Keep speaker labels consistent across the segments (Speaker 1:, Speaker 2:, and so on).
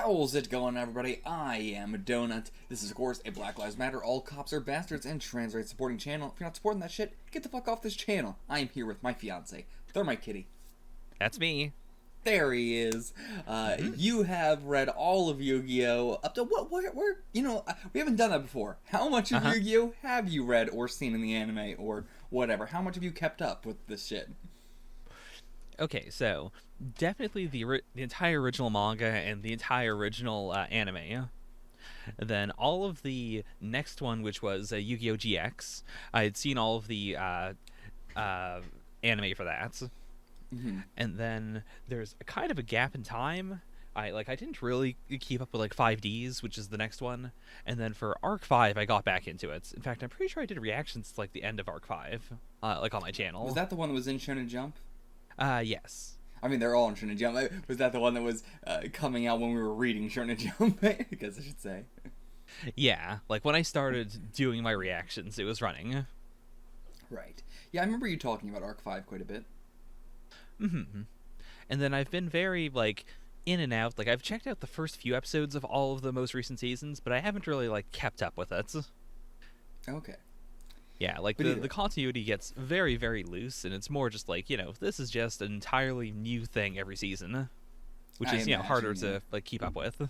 Speaker 1: How's it going, everybody? I am a Donut. This is, of course, a Black Lives Matter, all cops are bastards, and trans rights supporting channel. If you're not supporting that shit, get the fuck off this channel. I am here with my fiance, Thermite Kitty.
Speaker 2: That's me.
Speaker 1: There he is. You have read all of Yu-Gi-Oh! Up to what? We haven't done that before. How much of Yu-Gi-Oh! Have you read or seen in the anime or whatever? How much have you kept up with this shit?
Speaker 2: Okay, so definitely the entire original manga and the entire original anime. Then all of the next one, which was Yu-Gi-Oh! GX. I had seen all of the anime for that. And then there's a kind of a gap in time. I didn't really keep up with 5Ds, which is the next one. And then for Arc 5, I got back into it. In fact, I'm pretty sure I did reactions to the end of Arc 5, on my channel.
Speaker 1: Was that the one that was in Shonen Jump?
Speaker 2: Yes.
Speaker 1: I mean, they're all in Shonen Jump. Was that the one that was coming out when we were reading Shonen Jump? I guess I should say.
Speaker 2: Yeah, when I started doing my reactions, it was running.
Speaker 1: Right. Yeah, I remember you talking about Arc 5 quite a bit.
Speaker 2: And then I've been very, in and out. I've checked out the first few episodes of all of the most recent seasons, but I haven't really, kept up with it.
Speaker 1: Okay.
Speaker 2: Yeah, the continuity gets very, very loose, and it's more just this is just an entirely new thing every season, which is, harder to, keep up with.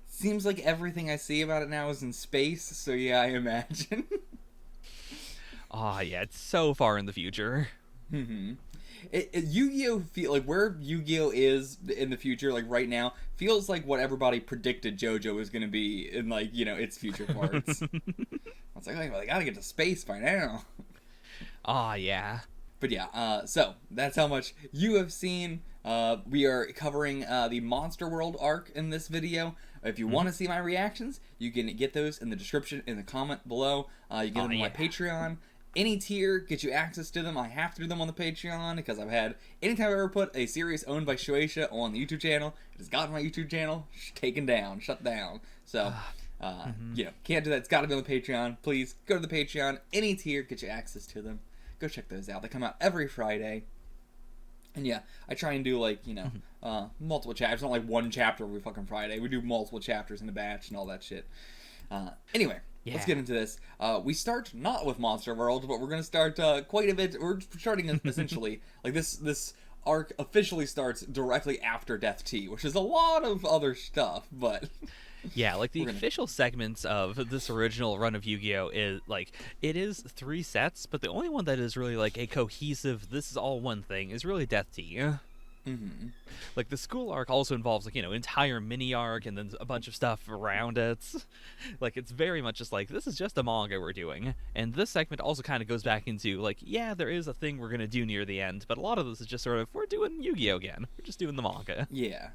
Speaker 1: Seems like everything I see about it now is in space, so yeah, I imagine.
Speaker 2: Yeah, it's so far in the future.
Speaker 1: Yu-Gi-Oh! Where Yu-Gi-Oh! Is in the future, right now, feels like what everybody predicted JoJo was going to be in, its future parts. I was like, they gotta get to space by now.
Speaker 2: Yeah.
Speaker 1: But yeah, so, that's how much you have seen. We are covering the Monster World arc in this video. If you want to see my reactions, you can get those in the description, in the comment below. You get them on my Patreon. Any tier gets you access to them. I have to do them on the Patreon because I've had, anytime I've ever put a series owned by Shueisha on the YouTube channel, it has gotten my YouTube channel taken down, shut down. So, can't do that. It's got to be on the Patreon. Please go to the Patreon. Any tier gets you access to them. Go check those out. They come out every Friday. And yeah, I try and do multiple chapters. Not one chapter every fucking Friday. We do multiple chapters in a batch and all that shit. Anyway. Yeah. Let's get into this. We start not with Monster World, but we're going to start quite a bit. We're starting essentially, this arc officially starts directly after Death Tea, which is a lot of other stuff, but...
Speaker 2: Yeah, the official segments of this original run of Yu-Gi-Oh! Is, it is 3 sets, but the only one that is really, a cohesive, this is all one thing, is really Death Tea. The school arc also involves, entire mini arc and then a bunch of stuff around it. It's very much just this is just a manga we're doing. And this segment also kind of goes back into, yeah, there is a thing we're going to do near the end, but a lot of this is just sort of, we're doing Yu-Gi-Oh! Again. We're just doing the manga.
Speaker 1: Yeah.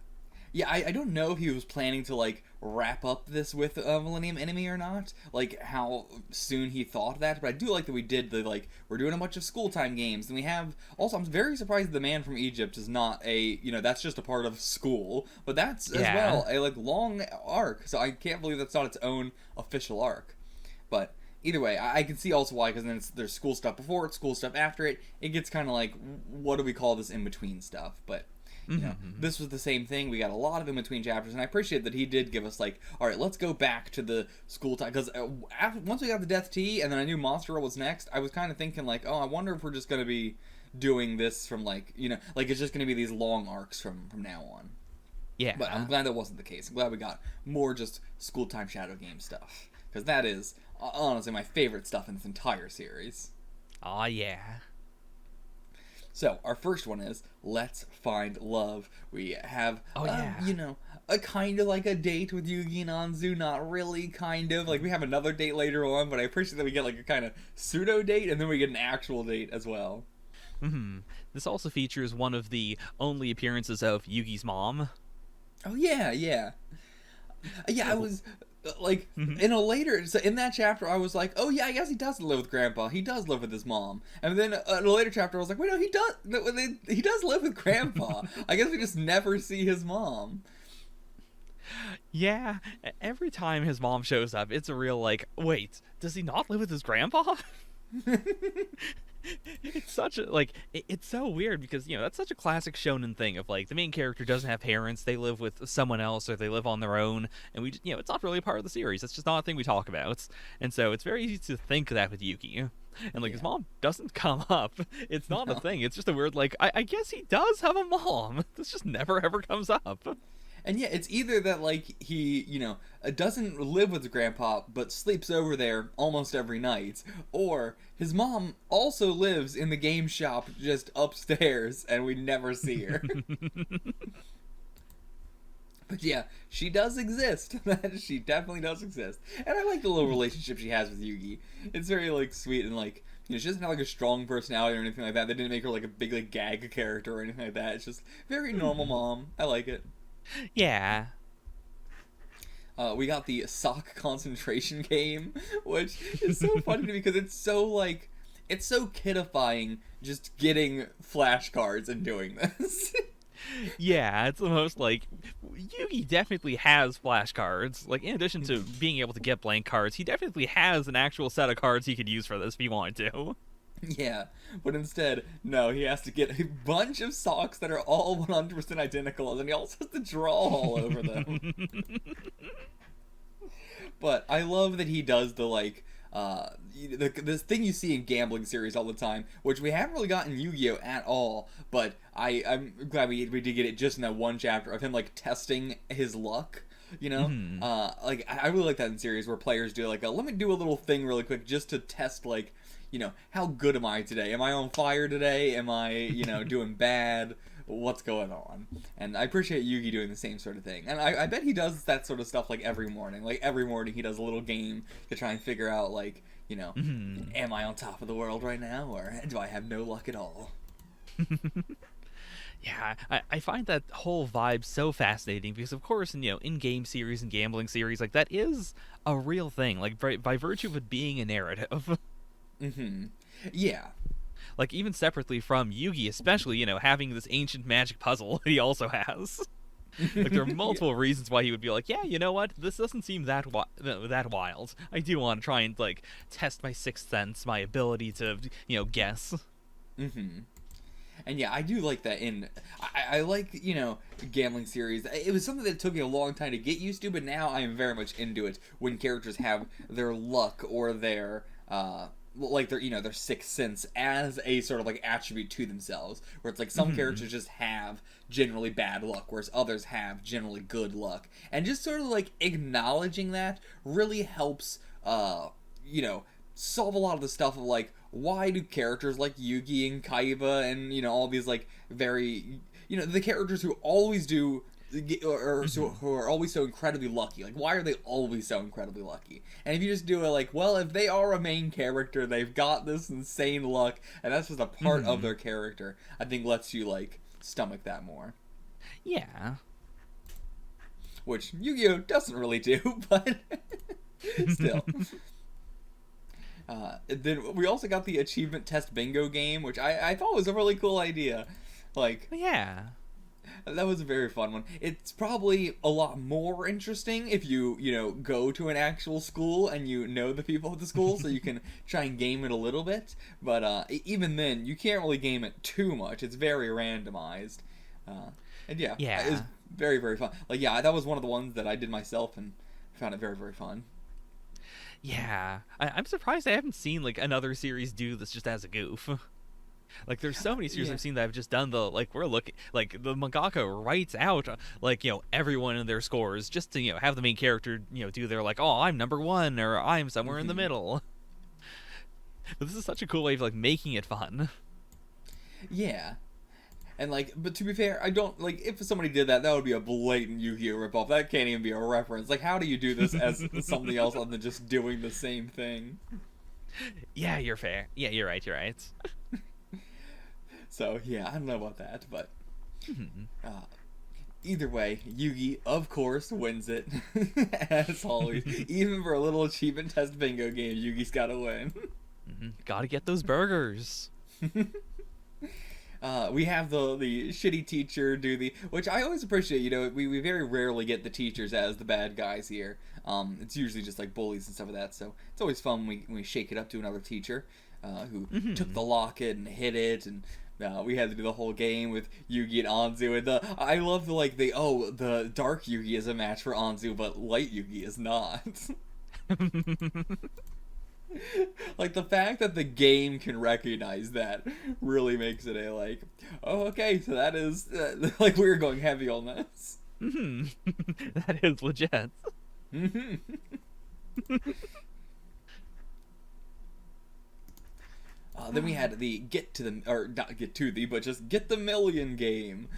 Speaker 1: Yeah, I don't know if he was planning to, wrap up this with Millennium Enemy or not. How soon he thought that. But I do like that we did the, we're doing a bunch of school time games. And we have... Also, I'm very surprised the Man from Egypt is not a... that's just a part of school. But that's, as well, a, long arc. So I can't believe that's not its own official arc. But... Either way, I can see also why, because then there's school stuff before it, school stuff after it. It gets kind of what do we call this in-between stuff? But... this was the same thing. We got a lot of in-between chapters, and I appreciate that he did give us, alright, let's go back to the school time, because once we got the Death Tea, and then I knew Monster World was next, I was kind of thinking, oh, I wonder if we're just going to be doing this from, it's just going to be these long arcs from now on.
Speaker 2: Yeah.
Speaker 1: But I'm glad that wasn't the case. I'm glad we got more just school time shadow game stuff, because that is, honestly, my favorite stuff in this entire series.
Speaker 2: Aw, yeah.
Speaker 1: So, our first one is, Let's Find Love. We have, a kind of a date with Yugi and Anzu, not really, kind of. We have another date later on, but I appreciate that we get, a kind of pseudo-date, and then we get an actual date as well.
Speaker 2: This also features one of the only appearances of Yugi's mom.
Speaker 1: Oh, yeah. Yeah, I was... in a later, so in that chapter, I was like, oh yeah, I guess he doesn't live with Grandpa. He does live with his mom. And then in a later chapter, I was like, wait, no, he does live with Grandpa. I guess we just never see his mom.
Speaker 2: Yeah, every time his mom shows up, it's a real, wait, does he not live with his grandpa? It's such a like it's so weird because that's such a classic shonen thing of like the main character doesn't have parents, they live with someone else or they live on their own, and it's not really a part of the series. It's just not a thing we talk about, and so it's very easy to think that with Yuki. And like his
Speaker 1: Yeah.
Speaker 2: mom doesn't come up. It's not a
Speaker 1: No.
Speaker 2: thing. It's just a weird like I guess he does have a mom. This just never ever comes up.
Speaker 1: And yeah, it's either that like he, doesn't live with his grandpa but sleeps over there almost every night, or his mom also lives in the game shop just upstairs and we never see her. But yeah, she does exist. She definitely does exist. And I like the little relationship she has with Yugi. It's very like sweet and like she doesn't have like a strong personality or anything like that. They didn't make her like a big like gag character or anything like that. It's just very normal mom. I like it.
Speaker 2: Yeah.
Speaker 1: We got the sock concentration game, which is so funny to me because it's so like it's so kidifying just getting flashcards and doing this.
Speaker 2: Yeah, it's the most like Yugi definitely has flashcards. Like in addition to being able to get blank cards, he definitely has an actual set of cards he could use for this if he wanted to.
Speaker 1: Yeah, but instead, no, he has to get a bunch of socks that are all 100% identical, and he also has to draw all over them. But I love that he does the like this thing you see in gambling series all the time, which we haven't really gotten Yu-Gi-Oh at all. But I'm glad we did get it just in that one chapter of him like testing his luck. Like I really like that in series where players do like let me do a little thing really quick just to test like how good am I today? Am I on fire today? Am I doing bad? What's going on? And I appreciate Yugi doing the same sort of thing. And I bet he does that sort of stuff like every morning. Like every morning he does a little game to try and figure out like, am I on top of the world right now or do I have no luck at all?
Speaker 2: Yeah, I find that whole vibe so fascinating because, of course, in-game series and gambling series, like, that is a real thing, like, by virtue of it being a narrative.
Speaker 1: Mm-hmm. Yeah.
Speaker 2: Like, even separately from Yugi, especially, having this ancient magic puzzle he also has. Like, there are multiple reasons why he would be like, yeah, you know what? This doesn't seem that wild. I do want to try and, like, test my sixth sense, my ability to, guess.
Speaker 1: Mm-hmm. And yeah, I do like that I like, gambling series. It was something that took me a long time to get used to, but now I am very much into it when characters have their luck or their, like their sixth sense as a sort of like attribute to themselves, where it's like some characters just have generally bad luck, whereas others have generally good luck. And just sort of like acknowledging that really helps, solve a lot of the stuff of like, why do characters like Yugi and Kaiba and all these like very the characters who always do who are always so incredibly lucky, like why are they always so incredibly lucky? And if you just do it like, well, if they are a main character, they've got this insane luck and that's just a part of their character, I think lets you like stomach that more.
Speaker 2: Yeah,
Speaker 1: which Yu-Gi-Oh doesn't really do, but still. Then we also got the achievement test bingo game, which I thought was a really cool idea. Like,
Speaker 2: yeah,
Speaker 1: that was a very fun one. It's probably a lot more interesting if you go to an actual school and the people at the school, so you can try and game it a little bit. But even then, you can't really game it too much. It's very randomized. And yeah, it was very, very fun. Like, yeah, that was one of the ones that I did myself and found it very, very fun.
Speaker 2: Yeah, I'm surprised I haven't seen like another series do this just as a goof. Like there's so many series I've seen that have just done the like we're looking like the mangaka writes out like everyone in their scores just to have the main character do their like, oh, I'm number one or I'm somewhere in the middle. But this is such a cool way of like making it fun.
Speaker 1: Yeah. And like, but to be fair, I don't like if somebody did that would be a blatant Yu-Gi-Oh ripoff. That can't even be a reference. Like, how do you do this as something else other than just doing the same thing?
Speaker 2: Yeah, you're fair. Yeah, you're right. You're right.
Speaker 1: So yeah, I don't know about that, but either way, Yugi of course wins it as always. Even for a little achievement test bingo game, Yugi's got to win.
Speaker 2: Gotta get those burgers.
Speaker 1: We have the shitty teacher do which I always appreciate. We very rarely get the teachers as the bad guys here. It's usually just like bullies and stuff like that. So it's always fun when we shake it up to another teacher. who took the locket and hid it, and we had to do the whole game with Yugi and Anzu. And I love the dark Yugi is a match for Anzu, but light Yugi is not. Like, the fact that the game can recognize that really makes it oh, okay, so that is like, we're going heavy on this.
Speaker 2: That is legit.
Speaker 1: Then we had the not get to the, but just get the million game,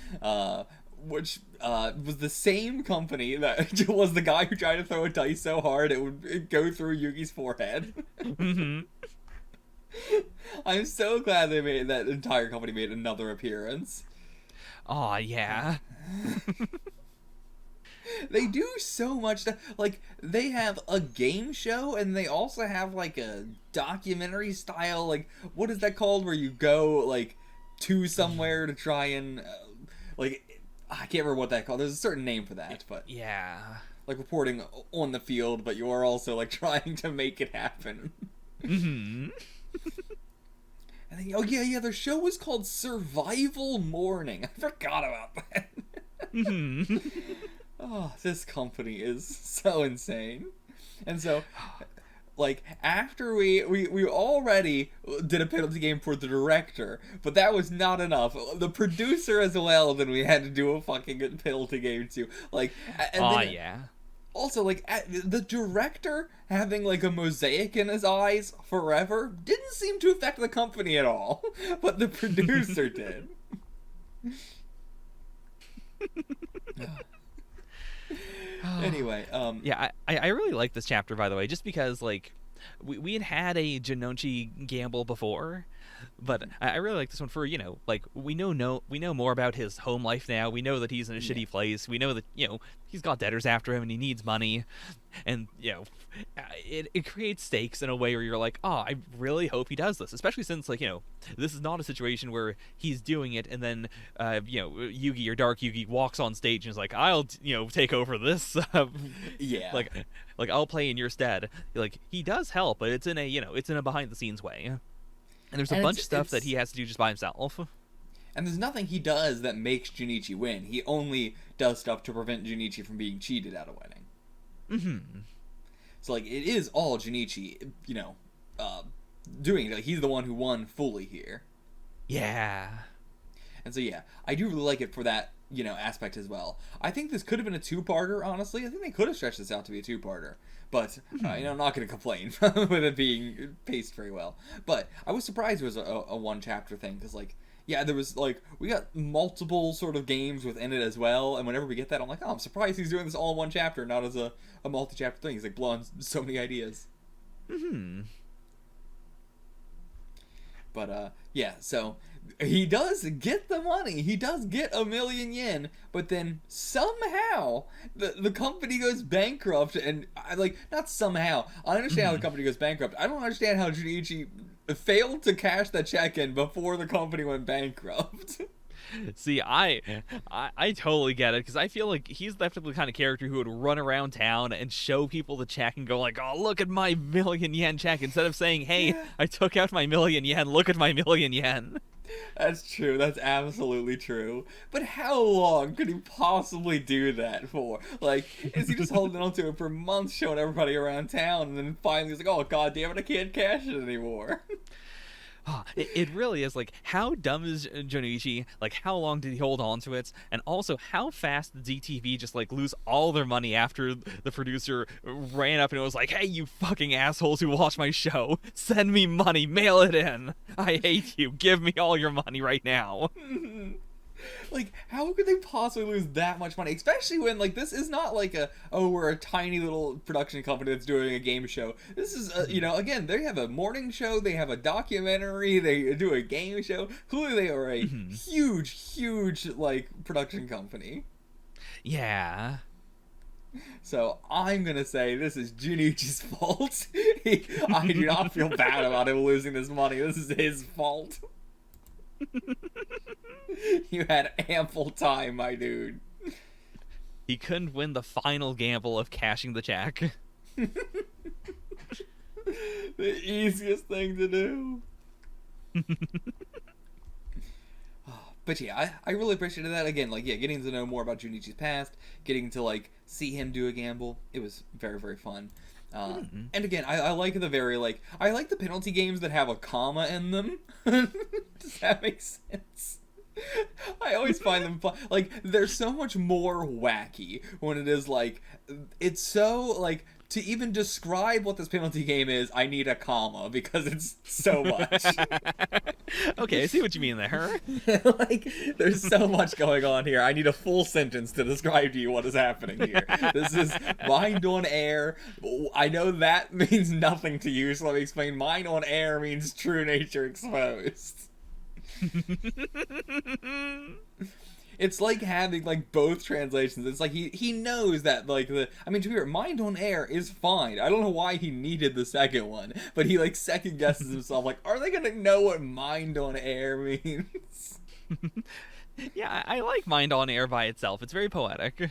Speaker 1: which was the same company that was the guy who tried to throw a dice so hard it would go through Yugi's forehead. I'm so glad that entire company made another appearance.
Speaker 2: Aw, yeah.
Speaker 1: They do so much stuff. Like, they have a game show, and they also have, like, a documentary style, like, what is that called, where you go, like, to somewhere to try and, like, I can't remember what that called. There's a certain name for that, but...
Speaker 2: Yeah.
Speaker 1: Like, reporting on the field, but you are also, like, trying to make it happen. And then, oh, yeah, their show was called Survival Morning. I forgot about that. Oh, this company is so insane. And so, like, after we already did a penalty game for the director, but that was not enough. The producer as well, then we had to do a fucking penalty game too. Like,
Speaker 2: yeah.
Speaker 1: Also, like, the director having, like, a mosaic in his eyes forever didn't seem to affect the company at all, but the producer did. Anyway,
Speaker 2: yeah, I really like this chapter, by the way, just because, like, we had a Jinochi gamble before, but I really like this one for, like, we know more about his home life now. We know that he's in a shitty place. We know that, he's got debtors after him and he needs money. And, it creates stakes in a way where you're like, oh, I really hope he does this. Especially since, like, this is not a situation where he's doing it and then, Yugi or Dark Yugi walks on stage and is like, I'll, take over this.
Speaker 1: Yeah.
Speaker 2: Like, I'll play in your stead. Like, he does help, but it's in a behind the scenes way. And there's a bunch of stuff that he has to do just by himself.
Speaker 1: And there's nothing he does that makes Junichi win. He only does stuff to prevent Junichi from being cheated out of winning. So, like, it is all Junichi, doing it. Like, he's the one who won fully here.
Speaker 2: Yeah. And
Speaker 1: so, yeah, I do really like it for that, aspect as well. I think this could have been a two-parter, honestly. I think they could have stretched this out to be a two-parter. But, I'm not going to complain with it being paced very well. But I was surprised it was a one-chapter thing, because, like, yeah, there was, like, we got multiple sort of games within it as well, and whenever we get that, I'm like, oh, I'm surprised he's doing this all in one chapter, not as a multi-chapter thing. He's, like, blowing so many ideas. But, yeah, so he does get the money. He does get 1 million yen, but then somehow the company goes bankrupt, and, not somehow. I understand how the company goes bankrupt. I don't understand how Junichi failed to cash that check in before the company went bankrupt.
Speaker 2: See, I totally get it, because I feel like he's definitely the kind of character who would run around town and show people the check and go like, oh, look at my 1 million yen check, instead of saying, hey, yeah, I took out my 1 million yen, look at my 1 million yen.
Speaker 1: That's true. That's absolutely true. But how long could he possibly do that for? Like, is he just holding on to it for months, showing everybody around town, and then finally he's like, oh, god damn it, I can't cash it anymore?
Speaker 2: It really is, like, how dumb is Junichi? Like, how long did he hold on to it? And also, how fast did DTV just, like, lose all their money after the producer ran up and was like, hey, you fucking assholes who watch my show, send me money, mail it in. I hate you. Give me all your money right now.
Speaker 1: Like, how could they possibly lose that much money? Especially when, like, this is not like we're a tiny little production company that's doing a game show. This is, again, they have a morning show, they have a documentary, they do a game show. Clearly they are a huge, like, production company.
Speaker 2: Yeah.
Speaker 1: So, I'm gonna say this is Junichi's fault. I do not feel bad about him losing this money. This is his fault. You had ample time, my dude.
Speaker 2: He couldn't win the final gamble of cashing the check.
Speaker 1: The easiest thing to do. But yeah, I really appreciated that. Again, like, yeah, getting to know more about Junichi's past, getting to, like, see him do a gamble, it was very, very fun. And again, I like the very, like, I like the penalty games that have a comma in them. Does that make sense? I always find them fun. Like, they're so much more wacky when it is, like, it's so, like, to even describe what this penalty game is, I need a comma because it's so much.
Speaker 2: Okay, I see what you mean there.
Speaker 1: Like, there's so much going on here. I need a full sentence to describe to you what is happening here. This is mind on air. I know that means nothing to you, so let me explain. Mind on air means true nature exposed. It's like having, like, both translations. It's like he knows that, like, to be fair, mind on air is fine. I don't know why he needed the second one, but he, like, second guesses himself, like, are they gonna know what mind on air means?
Speaker 2: Yeah, I like Mind on Air by itself. It's very poetic.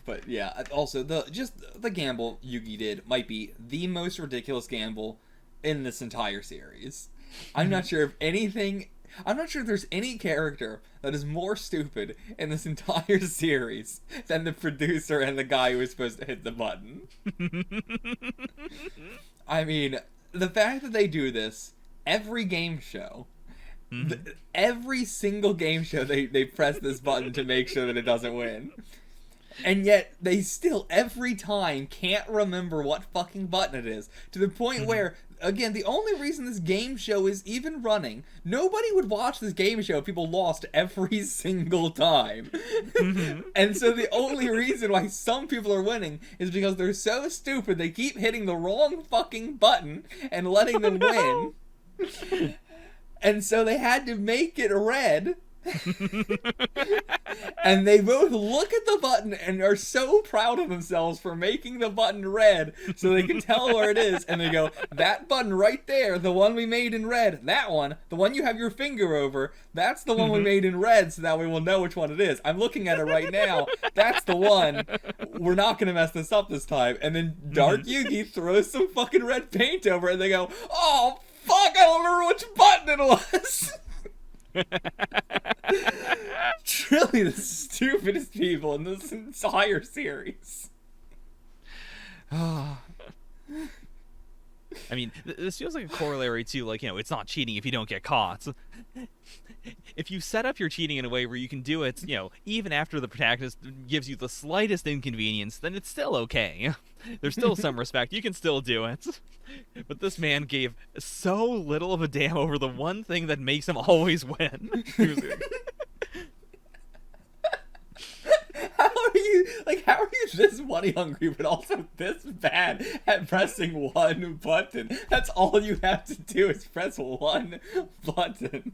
Speaker 1: But yeah, also the gamble Yugi did might be the most ridiculous gamble in this entire series. I'm not sure if there's any character that is more stupid in this entire series than the producer and the guy who was supposed to hit the button. I mean, the fact that they do this every game show, every single game show they press this button to make sure that it doesn't win. And yet, they still, every time, can't remember what fucking button it is. To the point where, again, the only reason this game show is even running, nobody would watch this game show if people lost every single time. And so the only reason why some people are winning is because they're so stupid they keep hitting the wrong fucking button and letting them win. And so they had to make it red. And they both look at the button and are so proud of themselves for making the button red so they can tell where it is, and they go, that button right there, the one we made in red, that one, the one you have your finger over, that's the one we made in red, so that way we'll know which one it is. I'm looking at it right now, that's the one. We're not gonna mess this up this time. And then Dark Yugi throws some fucking red paint over it, and they go, oh fuck, I don't remember which button it was. Truly the stupidest people in this entire series.
Speaker 2: I mean, this feels like a corollary to, like, it's not cheating if you don't get caught. If you set up your cheating in a way where you can do it, even after the protagonist gives you the slightest inconvenience, then it's still okay. There's still some respect. You can still do it. But this man gave so little of a damn over the one thing that makes him always win.
Speaker 1: How are you this money hungry but also this bad at pressing one button? That's all you have to do is press one button.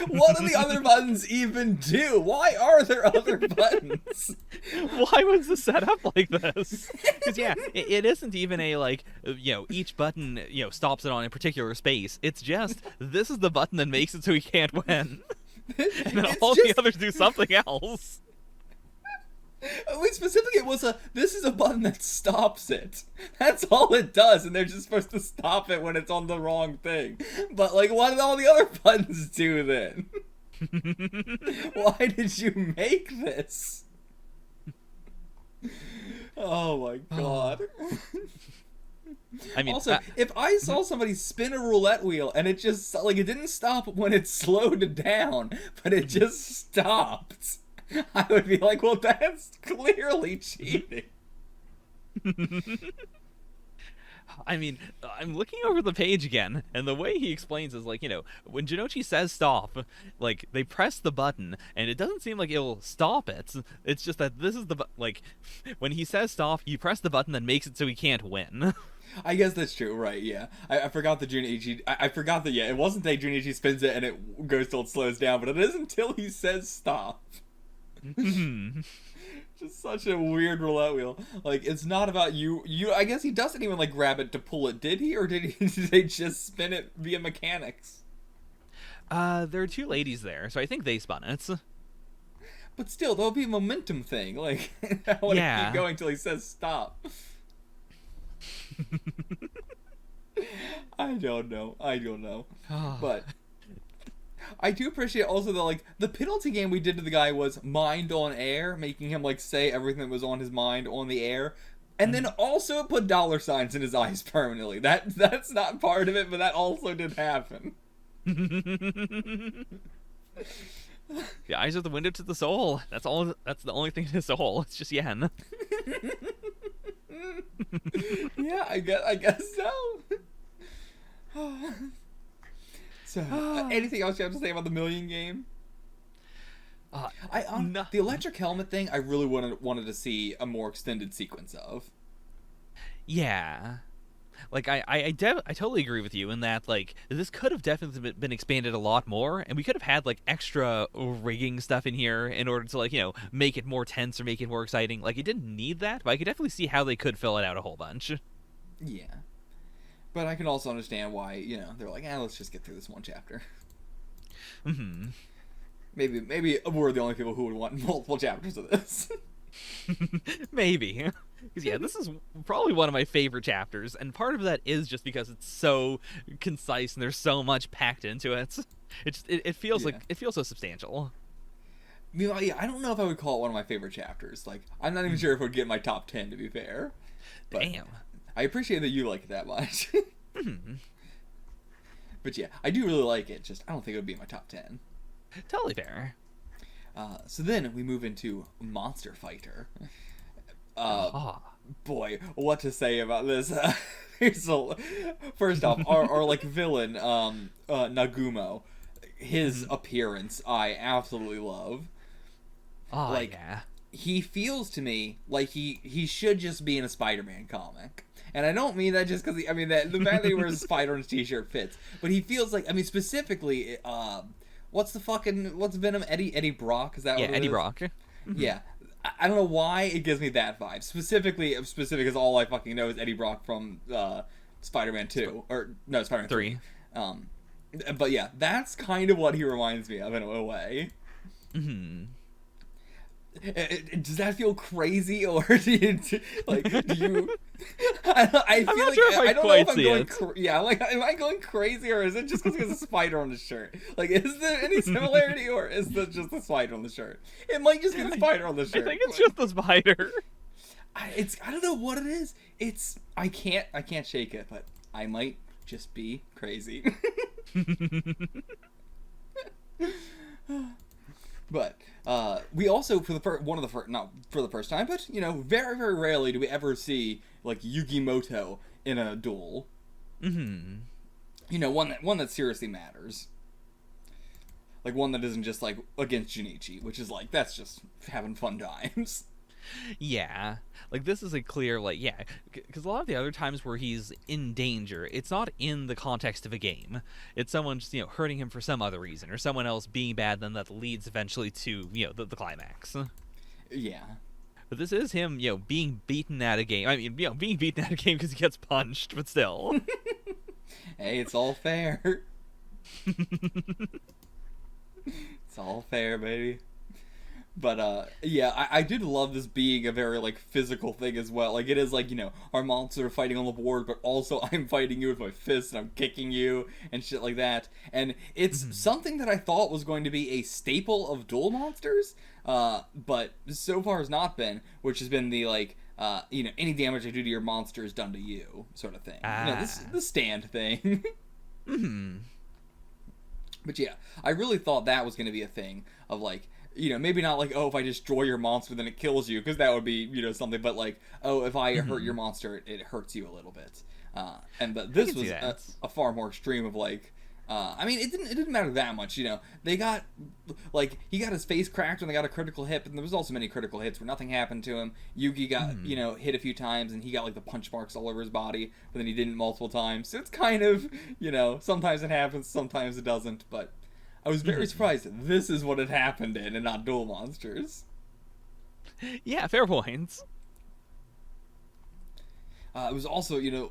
Speaker 1: What do the other buttons even do? Why are there other buttons?
Speaker 2: Why was this set up like this? Because, yeah, it isn't even a, like, each button, stops it on a particular space. It's just, this is the button that makes it so he can't win. And then all the others do something else.
Speaker 1: Specifically, this is a button that stops it. That's all it does, and they're just supposed to stop it when it's on the wrong thing. But, like, what did all the other buttons do then? Why did you make this? Oh my god.
Speaker 2: I mean,
Speaker 1: also, if I saw somebody spin a roulette wheel and it just, like, it didn't stop when it slowed down, but it just stopped, I would be like, well, that's clearly cheating.
Speaker 2: I mean, I'm looking over the page again, and the way he explains is, like, when Junichi says stop, like, they press the button, and it doesn't seem like it'll stop it. It's just that this is like, when he says stop, you press the button that makes it so he can't win.
Speaker 1: I guess that's true, right, yeah. I forgot that Junichi, I forgot that, yeah, it wasn't that Junichi spins it and it goes till it slows down, but it is until he says stop. Just such a weird roulette wheel. Like, it's not about you. I guess he doesn't even, like, grab it to pull it, did he? Or did they just spin it via mechanics?
Speaker 2: There are two ladies there, so I think they spun it.
Speaker 1: But still, there'll be a momentum thing. Like, I want to keep going till he says stop. I don't know. But I do appreciate also that, like, the penalty game we did to the guy was mind on air, making him, like, say everything that was on his mind on the air. And then also put dollar signs in his eyes permanently. That's not part of it, but that also did happen.
Speaker 2: The eyes are the window to the soul. That's all. That's the only thing in his soul. It's just yen.
Speaker 1: Yeah, I guess so. So, anything else you have to say about the Million game?
Speaker 2: No.
Speaker 1: The electric helmet thing, I really wanted to see a more extended sequence of.
Speaker 2: Yeah. Like, I totally agree with you in that, like, this could have definitely been expanded a lot more, and we could have had, like, extra rigging stuff in here in order to, like, you know, make it more tense or make it more exciting. Like, it didn't need that, but I could definitely see how they could fill it out a whole bunch.
Speaker 1: Yeah. But I can also understand why, you know, they're like, let's just get through this one chapter.
Speaker 2: Mm-hmm.
Speaker 1: Maybe we're the only people who would want multiple chapters of this.
Speaker 2: Maybe. Because, yeah, this is probably one of my favorite chapters, and part of that is just because it's so concise and there's so much packed into it. It feels like it feels so substantial.
Speaker 1: You know, yeah, I don't know if I would call it one of my favorite chapters. Like, I'm not even sure if it would get my top 10, to be fair. But
Speaker 2: Damn.
Speaker 1: I appreciate that you like it that much.
Speaker 2: Mm-hmm.
Speaker 1: But yeah, I do really like it, just I don't think it would be in my top 10.
Speaker 2: Totally fair.
Speaker 1: So then we move into Monster Fighter. Boy, what to say about this? First off, our like villain, Nagumo, his appearance I absolutely love. Like,
Speaker 2: yeah.
Speaker 1: He feels to me like he should just be in a Spider-Man comic. And I don't mean that just because the fact that he wears a spider on his t-shirt fits. But he feels like, specifically, what's Venom? Eddie Brock? Is that what it is?
Speaker 2: Eddie Brock.
Speaker 1: Yeah. I don't know why it gives me that vibe. Specific is all I fucking know is Eddie Brock from Spider-Man 2. Or, no, Spider-Man 3. But yeah, that's kind of what he reminds me of in a way.
Speaker 2: Mm-hmm.
Speaker 1: Does that feel crazy, or do you? I feel like
Speaker 2: sure
Speaker 1: I don't know if I'm going. Am I going crazy, or is it just because he has a spider on his shirt? Like, is there any similarity, or is that just the spider on the shirt? It might just be the spider on the shirt.
Speaker 2: I think it's just the spider.
Speaker 1: I don't know what it is. I can't shake it, but I might just be crazy. But we also, for the first time, but, you know, very, very rarely do we ever see, like, Yugimoto in a duel.
Speaker 2: Mm-hmm.
Speaker 1: You know, one that seriously matters. Like, one that isn't just, like, against Junichi, which is, like, that's just having fun times.
Speaker 2: Yeah. Like, this is a clear, like, yeah, because a lot of the other times where he's in danger, it's not in the context of a game. It's someone just, you know, hurting him for some other reason, or someone else being bad, then that leads eventually to, you know, the climax.
Speaker 1: Yeah.
Speaker 2: But this is him, you know, being beaten at a game. I mean, you know, being beaten at a game because he gets punched, but still.
Speaker 1: Hey, it's all fair. It's all fair, baby. But, yeah, I did love this being a very, like, physical thing as well. Like, it is, like, you know, our monsters are fighting on the board, but also I'm fighting you with my fists, and I'm kicking you, and shit like that. And it's something that I thought was going to be a staple of Duel Monsters, but so far has not been, which has been the, like, you know, any damage I do to your monster is done to you, sort of thing. You know, the stand thing.
Speaker 2: Mm-hmm.
Speaker 1: But, yeah, I really thought that was going to be a thing of, like, you know, maybe not like, oh, if I destroy your monster, then it kills you, because that would be, you know, something, but like, oh, if I hurt your monster, it hurts you a little bit. But this was a far more extreme of, like, I mean, it didn't matter that much, you know. They got, like, he got his face cracked when they got a critical hit, but there was also many critical hits where nothing happened to him. Yugi got, you know, hit a few times, and he got, like, the punch marks all over his body, but then he didn't multiple times. So it's kind of, you know, sometimes it happens, sometimes it doesn't, but I was very surprised that this is what it happened in and not Duel Monsters.
Speaker 2: Yeah, fair points.
Speaker 1: It was also, you know,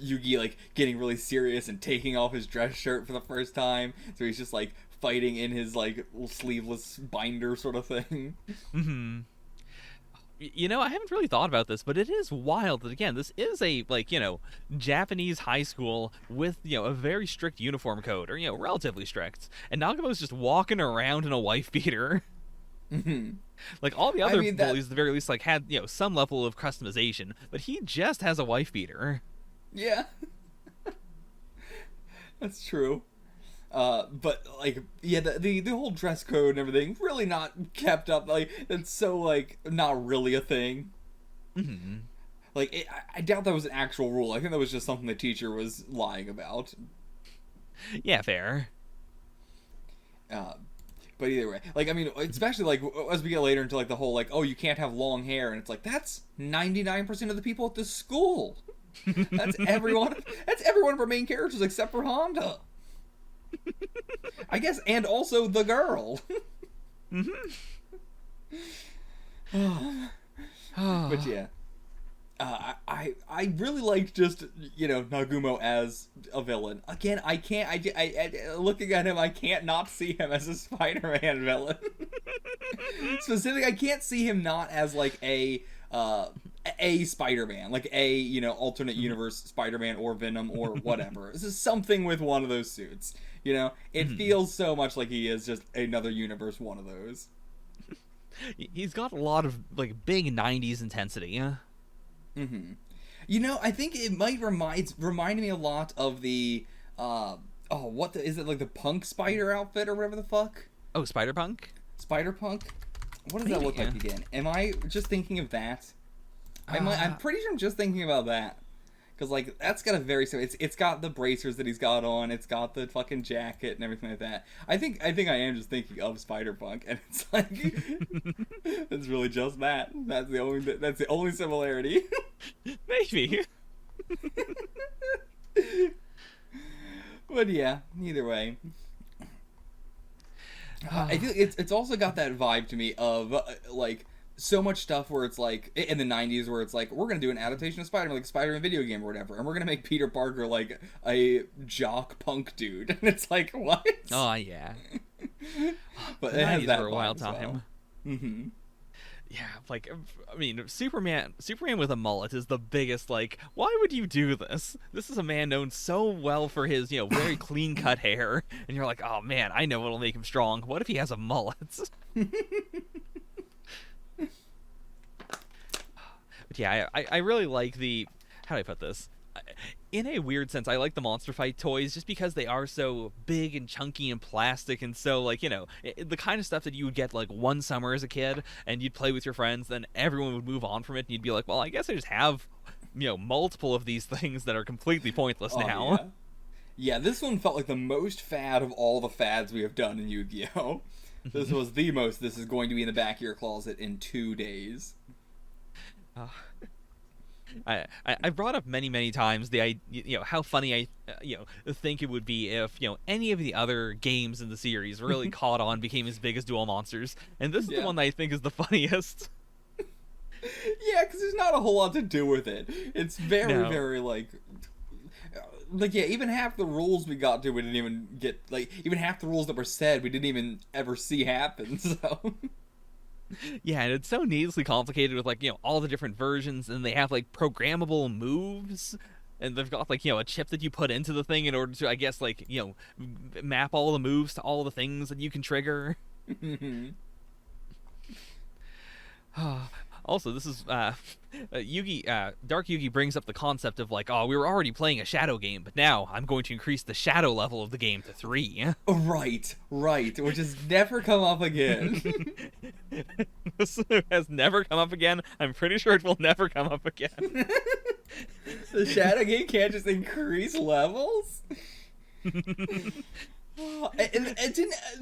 Speaker 1: Yugi, like, getting really serious and taking off his dress shirt for the first time. So he's just, like, fighting in his, like, sleeveless binder sort of thing.
Speaker 2: Mm-hmm. You know, I haven't really thought about this, but it is wild that, again, this is a, like, Japanese high school with, a very strict uniform code, or, relatively strict. And Nagamo's just walking around in a wife beater.
Speaker 1: Mm-hmm.
Speaker 2: Like, all the other
Speaker 1: I mean,
Speaker 2: bullies, at the very least, like, had, some level of customization, but he just has a wife beater.
Speaker 1: Yeah. That's true. But like, yeah, the whole dress code and everything really not kept up. Like, it's so like not really a thing.
Speaker 2: Mm-hmm.
Speaker 1: Like, I doubt that was an actual rule. I think that was just something the teacher was lying about.
Speaker 2: Yeah, fair.
Speaker 1: But either way, like, I mean, especially like as we get later into like the whole like, oh, you can't have long hair, and it's like that's 99% of the people at the school. That's everyone. That's every one of our main characters except for Honda. I guess, and also the girl. But yeah, I really liked just Nagumo as a villain. Again, I looking at him, I can't not see him as a Spider-Man villain. Specifically, I can't see him not as like a Spider-Man, like alternate universe Spider-Man or Venom or whatever. This is something with one of those suits. It feels so much like he is just another universe one of those.
Speaker 2: He's got a lot of like big 90s intensity.
Speaker 1: I think it might remind me a lot of the is it like the Punk Spider outfit or whatever the fuck?
Speaker 2: Oh, Spider-Punk?
Speaker 1: Spider-Punk? What does that look like again? Am I just thinking of that? I'm pretty sure I'm just thinking about that. Because, like, that's got a very... It's got the bracers that he's got on. It's got the fucking jacket and everything like that. I think I am just thinking of Spider-Punk. And it's like... it's really just that. That's the only similarity.
Speaker 2: Maybe.
Speaker 1: But yeah, either way. I feel it's also got that vibe to me of, like... so much stuff where it's like in the 90s where it's like we're gonna do an adaptation of Spider-Man, like Spider-Man video game or whatever, and we're gonna make Peter Parker like a jock punk dude, and it's like what?
Speaker 2: Oh yeah.
Speaker 1: But it has that
Speaker 2: for a wild
Speaker 1: time. Well.
Speaker 2: Yeah, like I mean, Superman with a mullet is the biggest. Like, why would you do this? This is a man known so well for his very clean cut hair, and you're like, oh man, I know what'll make him strong. What if he has a mullet? But yeah, I really like the... How do I put this? In a weird sense, I like the Monster Fight toys just because they are so big and chunky and plastic and so, like, the kind of stuff that you would get, like, one summer as a kid and you'd play with your friends, then everyone would move on from it and you'd be like, well, I guess I just have, multiple of these things that are completely pointless now.
Speaker 1: Yeah, this one felt like the most fad of all the fads we have done in Yu-Gi-Oh! This was the most. This is going to be in the back of your closet in 2 days.
Speaker 2: I brought up many times how funny I think it would be if any of the other games in the series really caught on, became as big as Duel Monsters, and this is the one that I think is the funniest.
Speaker 1: Yeah, because there's not a whole lot to do with it. It's very like yeah, even half the rules we got to, we didn't even get, like, even half the rules that were said, we didn't even ever see happen. So.
Speaker 2: Yeah, and it's so needlessly complicated with, like, all the different versions, and they have, like, programmable moves, and they've got, like, a chip that you put into the thing in order to, I guess, like, map all the moves to all the things that you can trigger. Also, this is, Dark Yugi brings up the concept of, like, oh, we were already playing a shadow game, but now I'm going to increase the shadow level of the game to 3.
Speaker 1: Right, which has never come up again.
Speaker 2: This has never come up again. I'm pretty sure it will never come up again.
Speaker 1: The shadow game can't just increase levels? And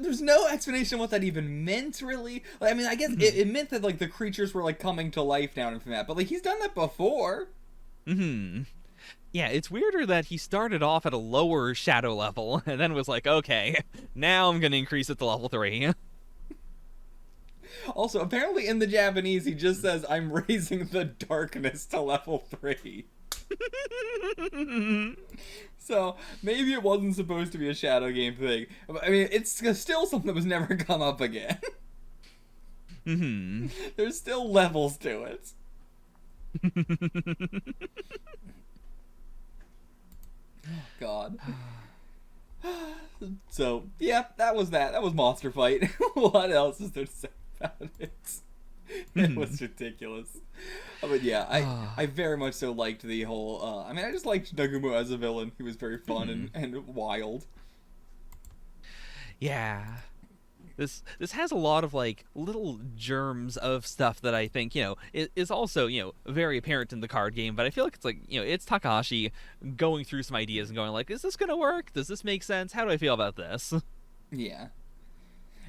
Speaker 1: there's no explanation of what that even meant, really. Like, I mean, I guess it meant that, like, the creatures were, like, coming to life now from that, but, like, he's done that before.
Speaker 2: Yeah, it's weirder that he started off at a lower shadow level and then was like, okay, now I'm gonna increase it to level 3.
Speaker 1: Also, apparently in the Japanese, he just says, I'm raising the darkness to level 3. So, maybe it wasn't supposed to be a shadow game thing. I mean, it's still something that was never come up again.
Speaker 2: Mm-hmm.
Speaker 1: There's still levels to it. Oh, God. So, yeah, that was that. That was Monster Fight. What else is there to say about it? It was ridiculous. But yeah, I very much so liked the whole, I mean, I just liked Nagumo as a villain. He was very fun and wild.
Speaker 2: Yeah. This has a lot of like little germs of stuff that I think, is also, very apparent in the card game, but I feel like it's like, it's Takahashi going through some ideas and going like, is this going to work? Does this make sense? How do I feel about this?
Speaker 1: Yeah.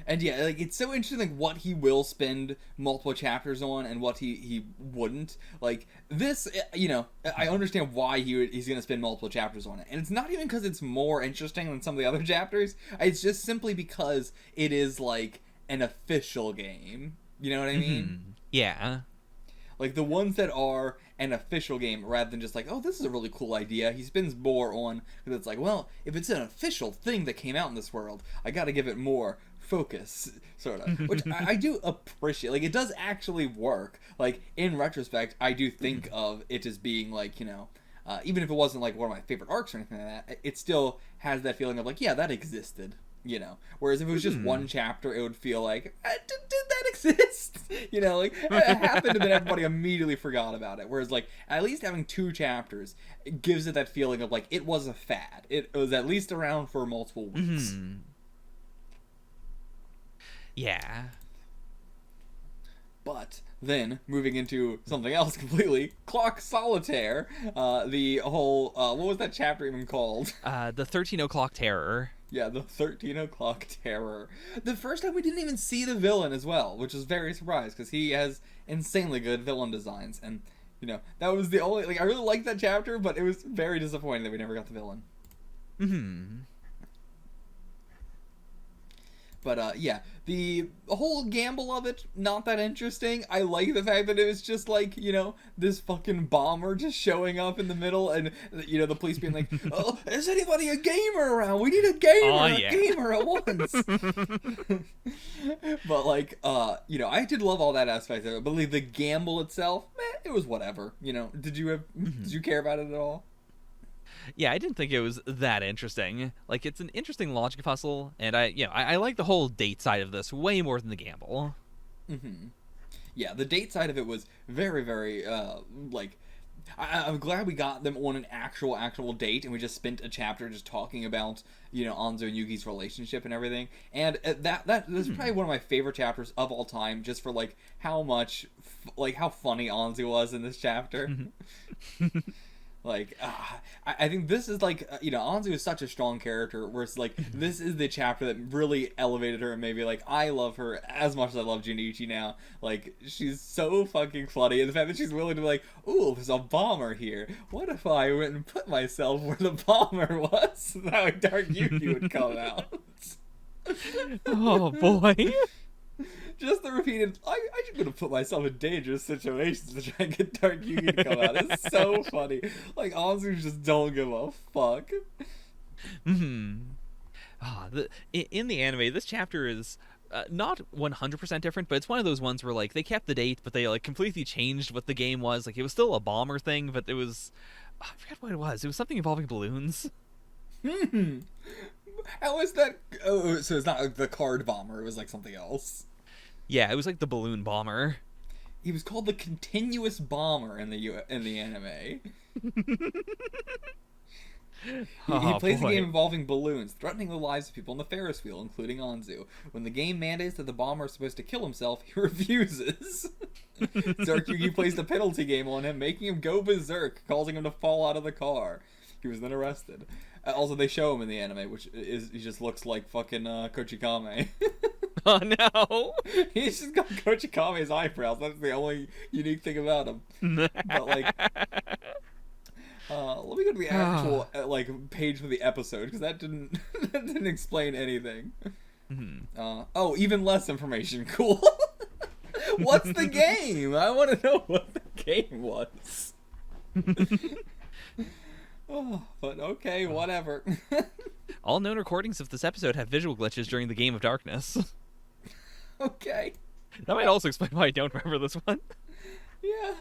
Speaker 1: And yeah, like, it's so interesting, like, what he will spend multiple chapters on and what he wouldn't. Like, this, I understand why he's going to spend multiple chapters on it. And it's not even because it's more interesting than some of the other chapters. It's just simply because it is, like, an official game. You know what I mean?
Speaker 2: Yeah.
Speaker 1: Like, the ones that are an official game, rather than just like, oh, this is a really cool idea, he spends more on, because it's like, well, if it's an official thing that came out in this world, I gotta give it more focus, sort of, which I do appreciate. Like, it does actually work. Like, in retrospect, I do think of it as being like, even if it wasn't like one of my favorite arcs or anything like that, it still has that feeling of like, yeah, that existed, whereas if it was just one chapter, it would feel like, did that exist? Like, it happened and then everybody immediately forgot about it, whereas like at least having 2 chapters, it gives it that feeling of like it was a fad. It was at least around for multiple weeks.
Speaker 2: Yeah.
Speaker 1: But then, moving into something else completely, Clock Solitaire, the whole, what was that chapter even called?
Speaker 2: The 13 o'clock terror.
Speaker 1: Yeah, the 13 o'clock terror. The first time we didn't even see the villain as well, which was very surprised, because he has insanely good villain designs, and, that was the only, like, I really liked that chapter, but it was very disappointing that we never got the villain. But, yeah, the whole gamble of it, not that interesting. I like the fact that it was just, like, this fucking bomber just showing up in the middle, and, the police being like, oh, is anybody a gamer around? We need a gamer at once. But, like, I did love all that aspect of it, but, like, the gamble itself, it was whatever, Did you care about it at all?
Speaker 2: Yeah, I didn't think it was that interesting. Like, it's an interesting logic puzzle, and I like the whole date side of this way more than the gamble.
Speaker 1: Yeah, the date side of it was very, very, like, I'm glad we got them on an actual date, and we just spent a chapter just talking about, Anzo and Yugi's relationship and everything. And that's probably one of my favorite chapters of all time, just for, like, how much, how funny Anzo was in this chapter. Like, I think this is, like, Anzu is such a strong character, where it's, like, this is the chapter that really elevated her and made me, like, I love her as much as I love Junichi now. Like, she's so fucking funny, and the fact that she's willing to be like, ooh, there's a bomber here. What if I went and put myself where the bomber was? How Dark Yuki would come out.
Speaker 2: Oh, boy.
Speaker 1: Just the repeated, I'm going to put myself in dangerous situations to try and get Dark Yugi to come out. It's so funny. Like, Anzu just don't give a fuck.
Speaker 2: In the anime, this chapter is not 100% different, but it's one of those ones where, like, they kept the date, but they, like, completely changed what the game was. Like, it was still a bomber thing, but it was... I forgot what it was. It was something involving balloons.
Speaker 1: How is that? Oh, so it's not like the card bomber. It was, like, something else.
Speaker 2: Yeah, it was like the balloon bomber.
Speaker 1: He was called the continuous bomber in the anime. He plays a game involving balloons, threatening the lives of people on the Ferris wheel, including Anzu. When the game mandates that the bomber is supposed to kill himself, he refuses. Dark Yugi plays the penalty game on him, making him go berserk, causing him to fall out of the car. He was then arrested. Also, they show him in the anime, which is he just looks like fucking Kochikame.
Speaker 2: Oh no!
Speaker 1: He's just got Kochikame's eyebrows. That's the only unique thing about him. But like, let me go to the actual page for the episode, because that didn't that didn't explain anything. Oh, even less information. Cool. What's the game? I want to know what the game was. Oh, but okay, whatever.
Speaker 2: All known recordings of this episode have visual glitches during the Game of Darkness.
Speaker 1: Okay.
Speaker 2: That might also explain why I don't remember this one.
Speaker 1: Yeah.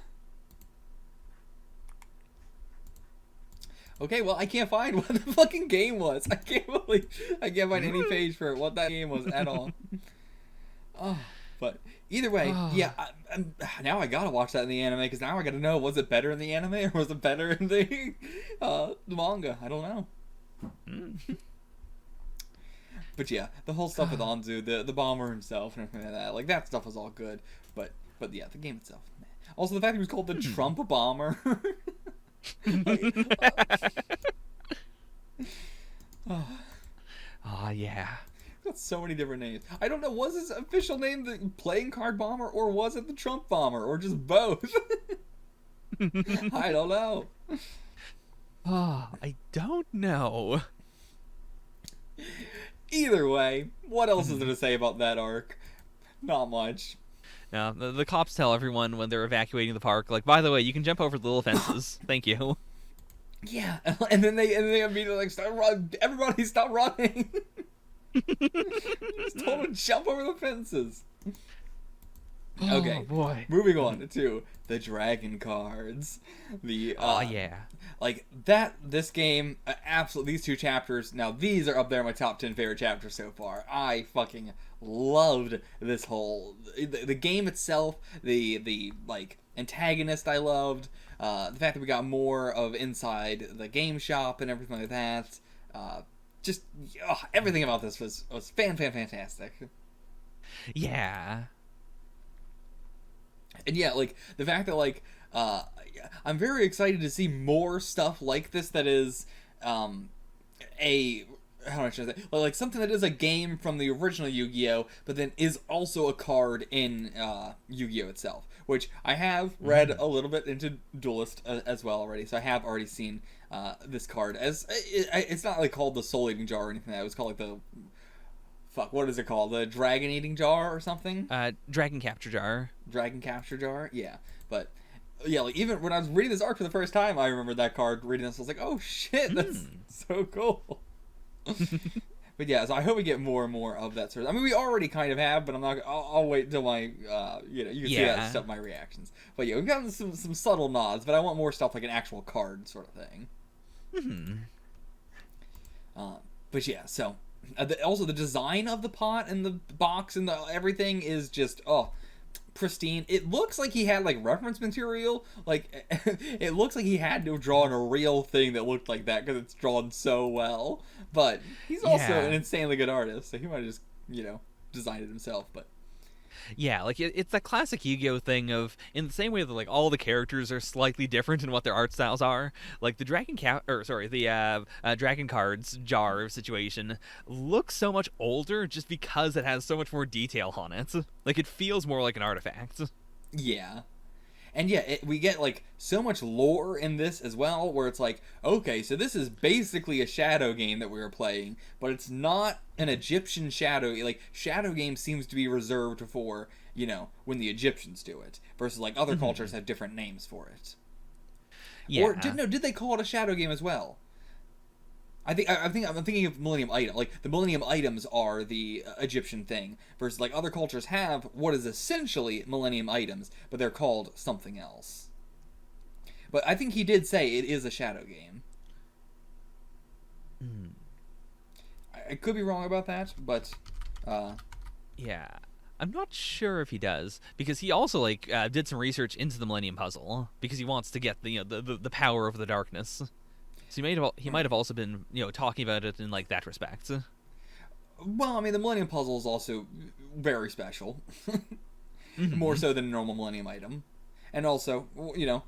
Speaker 1: Okay, well, I can't find what the fucking game was. I can't find any page for what that game was at all. Oh, but either way, yeah. Now I gotta watch that in the anime because now I gotta know, was it better in the anime or was it better in the manga? I don't know. But yeah, the whole stuff with Anzu, the bomber himself and everything like that, like that stuff was all good. But yeah, the game itself. Man. Also, the fact that he was called the Trump Bomber.
Speaker 2: Oh yeah.
Speaker 1: Got so many different names. I don't know, was his official name the playing card bomber or was it the Trump bomber or just both? I don't know.
Speaker 2: Oh, I don't know.
Speaker 1: Either way, what else is there to say about that arc? Not much.
Speaker 2: Now, the cops tell everyone when they're evacuating the park, like, by the way, you can jump over the little fences. Thank you. Yeah,
Speaker 1: and then they immediately like start run. Everybody stop running. Just told them to jump over the fences. Okay,
Speaker 2: oh, boy.
Speaker 1: Moving on to the dragon cards. The
Speaker 2: yeah,
Speaker 1: like that. This game, absolutely. These two chapters. Now these are up there in my top 10 favorite chapters so far. I fucking loved this whole the game itself. The like antagonist I loved. The fact that we got more of inside the game shop and everything like that. Just everything about this was fantastic.
Speaker 2: Yeah.
Speaker 1: And yeah, like the fact that like I'm very excited to see more stuff like this that is a how much is it? Like something that is a game from the original Yu-Gi-Oh, but then is also a card in Yu-Gi-Oh itself, which I have read a little bit into Duelist as well already. So I have already seen this card as it's not like called the Soul Eating Jar or anything. It was called like the what is it called? The Dragon Eating Jar or something?
Speaker 2: Dragon Capture Jar.
Speaker 1: Dragon Capture Jar, yeah. But yeah, like even when I was reading this arc for the first time, I remember that card. Reading this, I was like, oh shit, that's so cool. But yeah, so I hope we get more and more of that sort of. I mean, we already kind of have, but I'm not. I'll wait till my you can see that stuff, my reactions. But yeah, we've gotten some subtle nods, but I want more stuff like an actual card sort of thing. But yeah, so also the design of the pot and the box and the everything is just pristine. It looks like he had like reference material. Like it looks like he had to have drawn a real thing that looked like that because it's drawn so well. But he's also an insanely good artist, so he might have just designed it himself. But
Speaker 2: yeah, like it's that classic Yu-Gi-Oh thing of, in the same way that like all the characters are slightly different in what their art styles are, like the Dragon Cards jar situation looks so much older just because it has so much more detail on it. Like it feels more like an artifact.
Speaker 1: Yeah. And yeah, we get like so much lore in this as well, where it's like, okay, so this is basically a shadow game that we were playing, but it's not an Egyptian shadow. Like shadow game seems to be reserved for when the Egyptians do it, versus like other cultures have different names for it.
Speaker 2: Yeah.
Speaker 1: Or did they call it a shadow game as well? I'm thinking of Millennium Item. Like the Millennium Items are the Egyptian thing, versus like other cultures have what is essentially Millennium Items, but they're called something else. But I think he did say it is a shadow game. I could be wrong about that, but
Speaker 2: yeah, I'm not sure if he does, because he also like did some research into the Millennium Puzzle because he wants to get the power of the darkness. So he might have also been talking about it in like that respect.
Speaker 1: Well, I mean, the Millennium Puzzle is also very special, more so than a normal Millennium Item, and also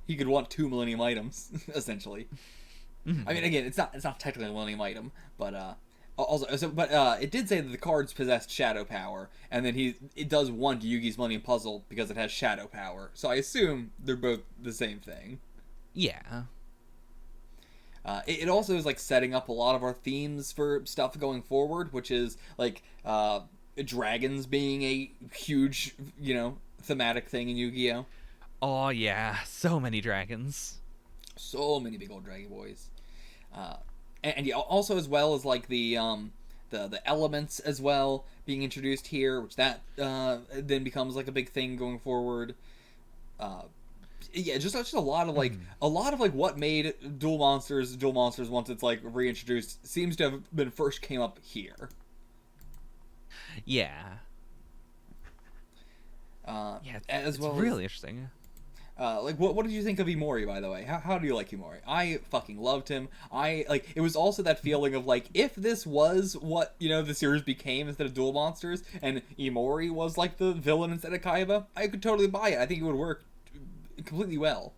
Speaker 1: he could want 2 Millennium Items essentially. I mean, again, it's not technically a Millennium Item, but it did say that the cards possessed shadow power, and then it does want Yugi's Millennium Puzzle because it has shadow power. So I assume they're both the same thing.
Speaker 2: Yeah.
Speaker 1: It also is like setting up a lot of our themes for stuff going forward, which is like dragons being a huge, thematic thing in Yu-Gi-Oh.
Speaker 2: Oh yeah, so many dragons.
Speaker 1: So many big old dragon boys. And yeah, also as well as like the the elements as well being introduced here, which that then becomes like a big thing going forward. Yeah, just a lot of like what made Duel Monsters once it's like reintroduced seems to have been first came up here.
Speaker 2: Yeah. It's really interesting.
Speaker 1: Like what did you think of Imori, by the way? How do you like Imori? I fucking loved him. It was also that feeling of like, if this was what, the series became instead of Duel Monsters, and Imori was like the villain instead of Kaiba, I could totally buy it. I think it would work completely well.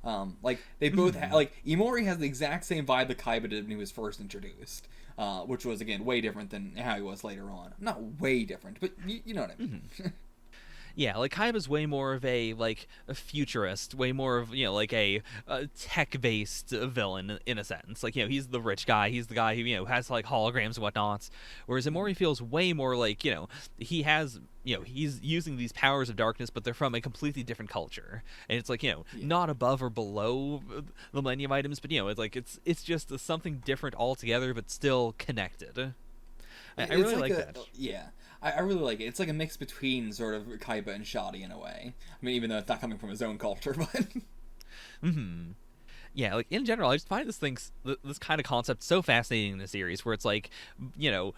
Speaker 1: They both Imori has the exact same vibe that Kaiba did when he was first introduced, which was again way different than how he was later on. Not way different, but you know what I mean.
Speaker 2: Yeah, like Kaiba's way more of a futurist, way more of a tech-based villain in a sense. Like he's the rich guy, he's the guy who has like holograms and whatnot. Whereas Imori feels way more like he has he's using these powers of darkness, but they're from a completely different culture, and it's like not above or below the Millennium items, but it's just something different altogether, but still connected. I really like that.
Speaker 1: Yeah. I really like it. It's like a mix between sort of Kaiba and Shoddy in a way. I mean, even though it's not coming from his own culture, but...
Speaker 2: Yeah, like, in general, I just find this kind of concept so fascinating in the series, where it's like,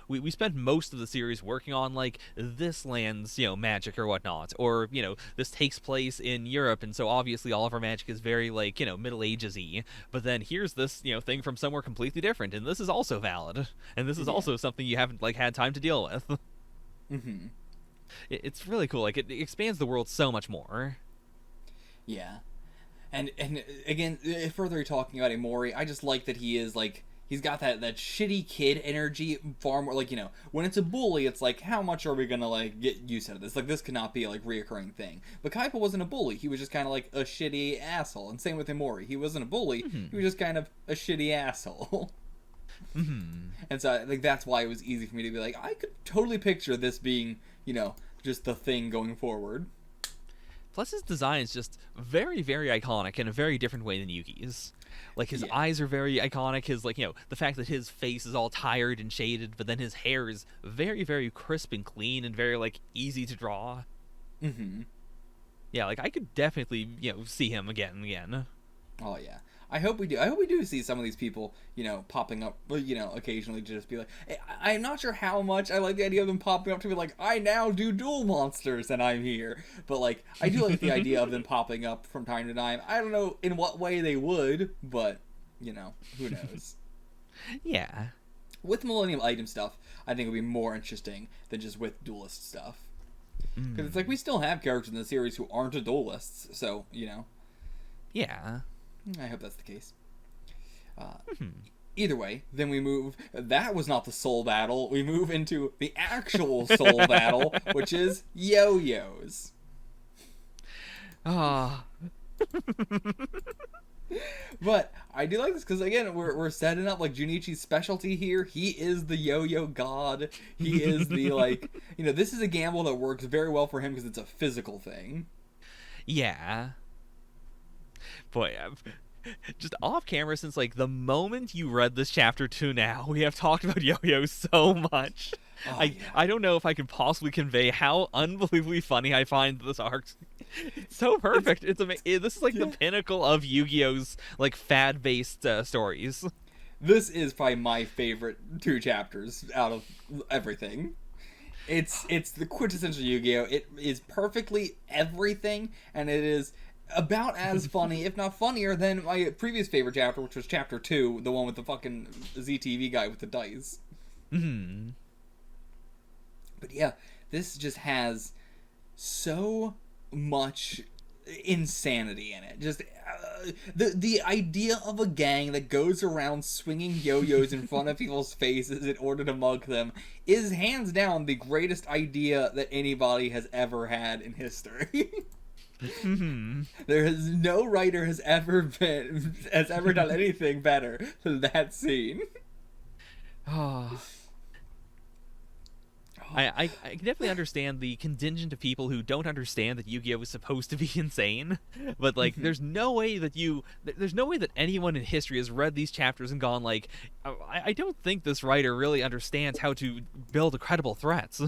Speaker 2: we spent most of the series working on, like, this land's, magic or whatnot, or, this takes place in Europe, and so obviously all of our magic is very, like, Middle Ages-y, but then here's this, thing from somewhere completely different, and this is also valid, and this is also something you haven't, like, had time to deal with. It's really cool. Like, it expands the world so much more.
Speaker 1: Yeah. And again, further talking about Imori, I just like that he is, like, he's got that shitty kid energy far more, like, when it's a bully, it's like, how much are we gonna, like, get used to this? Like, this could not be a, like, reoccurring thing. But Kaiba wasn't a bully. He was just kind of, like, a shitty asshole. And same with Imori. He wasn't a bully. He was just kind of a shitty asshole. And so I think that's why it was easy for me to be like, I could totally picture this being, just the thing going forward.
Speaker 2: Plus, his design is just very, very iconic in a very different way than Yuki's. Like, his eyes are very iconic. His, like, the fact that his face is all tired and shaded, but then his hair is very, very crisp and clean and very, like, easy to draw. Yeah, like, I could definitely, see him again and again.
Speaker 1: Oh, yeah. I hope we do. I hope we do see some of these people, popping up, occasionally to just be like, I'm not sure how much I like the idea of them popping up to be like, I now do Duel Monsters and I'm here. But, like, I do like the idea of them popping up from time to time. I don't know in what way they would, but, who knows.
Speaker 2: Yeah.
Speaker 1: With Millennium item stuff, I think it would be more interesting than just with duelist stuff. Because it's like, we still have characters in the series who aren't duelists, so,
Speaker 2: Yeah.
Speaker 1: I hope that's the case. Either way, then we move... That was not the soul battle. We move into the actual soul battle, which is yo-yos.
Speaker 2: Ah.
Speaker 1: But I do like this because, again, we're setting up, like, Junichi's specialty here. He is the yo-yo god. He is the, like... this is a gamble that works very well for him because it's a physical thing.
Speaker 2: Yeah. Boy, just off camera, since like the moment you read this chapter to now, we have talked about yo-yo so much. I don't know if I can possibly convey how unbelievably funny I find this arc. It's so perfect. It's amazing. This is like the pinnacle of Yu-Gi-Oh's like fad-based stories.
Speaker 1: This is probably my favorite 2 chapters out of everything. It's the quintessential Yu-Gi-Oh! It is perfectly everything, and it is about as funny, if not funnier, than my previous favorite chapter, which was chapter 2, the one with the fucking ZTV guy with the dice. But yeah, this just has so much insanity in it. Just the idea of a gang that goes around swinging yo-yos in front of people's faces in order to mug them is hands down the greatest idea that anybody has ever had in history. There is no writer has ever done anything better than that scene.
Speaker 2: Oh I can definitely understand the contingent of people who don't understand that Yu-Gi-Oh is supposed to be insane, but like, there's no way that anyone in history has read these chapters and gone like, I don't think this writer really understands how to build credible threats.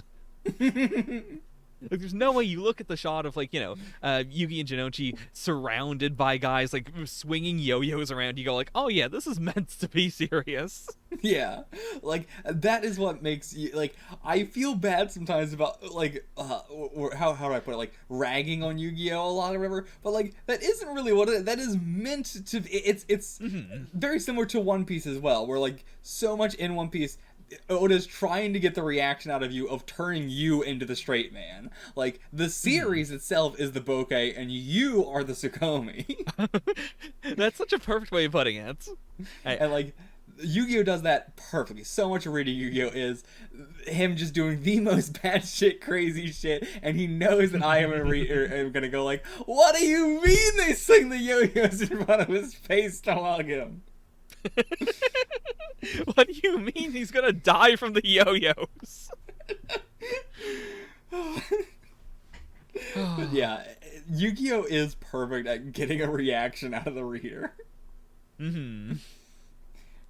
Speaker 2: Like, there's no way you look at the shot of, like, Yugi and Jinochi surrounded by guys, like, swinging yo-yos around. You go, like, oh, yeah, this is meant to be serious.
Speaker 1: Yeah. Like, that is what makes you, like, I feel bad sometimes about, like, or how do I put it, like, ragging on Yu-Gi-Oh! A lot or whatever, but, like, that isn't really what that is meant to, it's very similar to One Piece as well, where, like, so much in One Piece, Oda's trying to get the reaction out of you of turning you into the straight man. Like, the series itself is the bokeh, and you are the Tsukomi.
Speaker 2: That's such a perfect way of putting it.
Speaker 1: And, like, Yu-Gi-Oh! Does that perfectly. So much of reading Yu-Gi-Oh! Is him just doing the most batshit crazy shit, and he knows that I am gonna go like, what do you mean they sling the yo-yos in front of his face to hug him?
Speaker 2: What do you mean he's gonna die from the yo-yos?
Speaker 1: But yeah, Yu-Gi-Oh! Is perfect at getting a reaction out of the reader.
Speaker 2: Mm-hmm.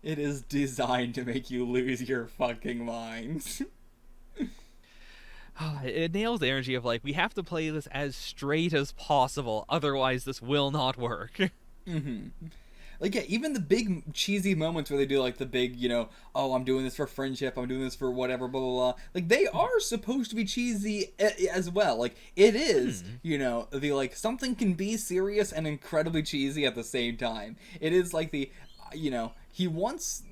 Speaker 1: It is designed to make you lose your fucking minds.
Speaker 2: It nails the energy of, like, we have to play this as straight as possible, otherwise this will not work.
Speaker 1: Mm-hmm. Like, yeah, even the big cheesy moments where they do, like, the big, oh, I'm doing this for friendship, I'm doing this for whatever, blah, blah, blah. Like, they are supposed to be cheesy as well. Like, it is, the, like, something can be serious and incredibly cheesy at the same time. It is, like, the, he wants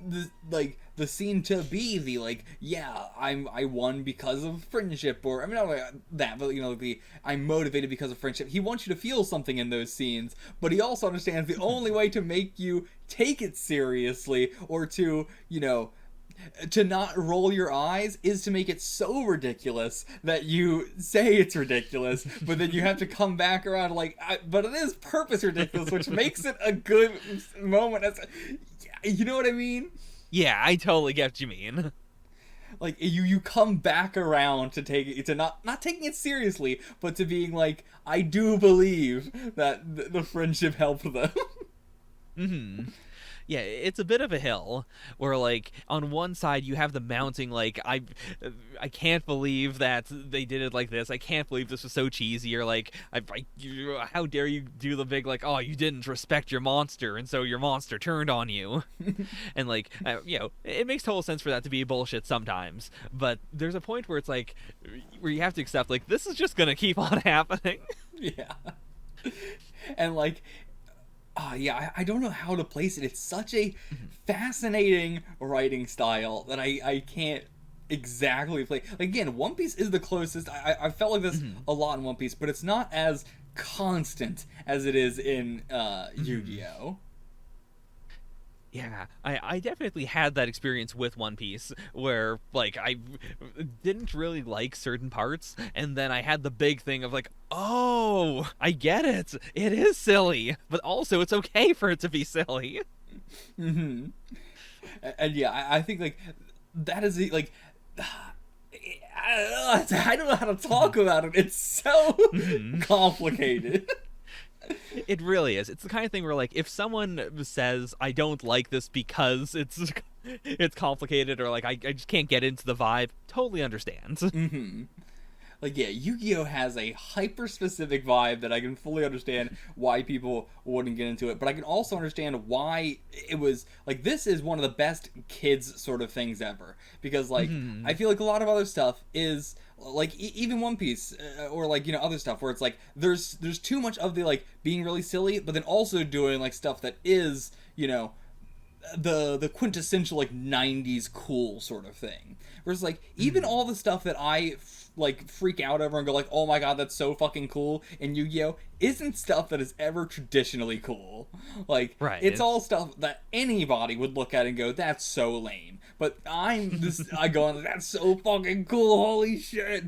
Speaker 1: the scene to be the, like, yeah, I won because of friendship, or I mean, not like that, but I'm motivated because of friendship. He wants you to feel something in those scenes, but he also understands the only way to make you take it seriously, or to to not roll your eyes, is to make it so ridiculous that you say it's ridiculous, but then you have to come back around like, but it is purpose ridiculous, which makes it a good moment. You know what I mean?
Speaker 2: Yeah, I totally get what you mean.
Speaker 1: Like, you come back around to not taking it seriously, but to being like, I do believe that the friendship helped them.
Speaker 2: Mm-hmm. Yeah, it's a bit of a hill where, like, on one side you have the mounting, like, I can't believe that they did it like this. I can't believe this was so cheesy. Or, like, how dare you do the big, like, oh, you didn't respect your monster, and so your monster turned on you. And, like, it makes total sense for that to be bullshit sometimes. But there's a point where it's, like, where you have to accept, like, this is just gonna keep on happening.
Speaker 1: Yeah. And, like, I don't know how to place it. It's such a fascinating writing style that I can't exactly play. Like, again, One Piece is the closest. I felt like this a lot in One Piece, but it's not as constant as it is in Yu-Gi-Oh!
Speaker 2: Yeah, I definitely had that experience with One Piece where, like, I didn't really like certain parts, and then I had the big thing of, like, oh, I get it. It is silly, but also it's okay for it to be silly.
Speaker 1: Mm-hmm. And yeah, I think, like, that is, like, I don't know how to talk about it. It's so complicated.
Speaker 2: It really is. It's the kind of thing where, like, if someone says, I don't like this because it's complicated, or, like, I just can't get into the vibe, totally understand.
Speaker 1: Mm-hmm. Like, yeah, Yu-Gi-Oh! Has a hyper-specific vibe that I can fully understand why people wouldn't get into it, but I can also understand why it was, like, this is one of the best kids sort of things ever. Because, like, I feel like a lot of other stuff is, like, even One Piece, or, like, other stuff where it's, like, there's too much of the, like, being really silly, but then also doing, like, stuff that is, the quintessential, like, 90s cool sort of thing. Whereas, like, even all the stuff that I freak out over and go like, oh my god, that's so fucking cool in Yu-Gi-Oh! Isn't stuff that is ever traditionally cool. Like, it's all stuff that anybody would look at and go, that's so lame. But I go on, that's so fucking cool, holy shit.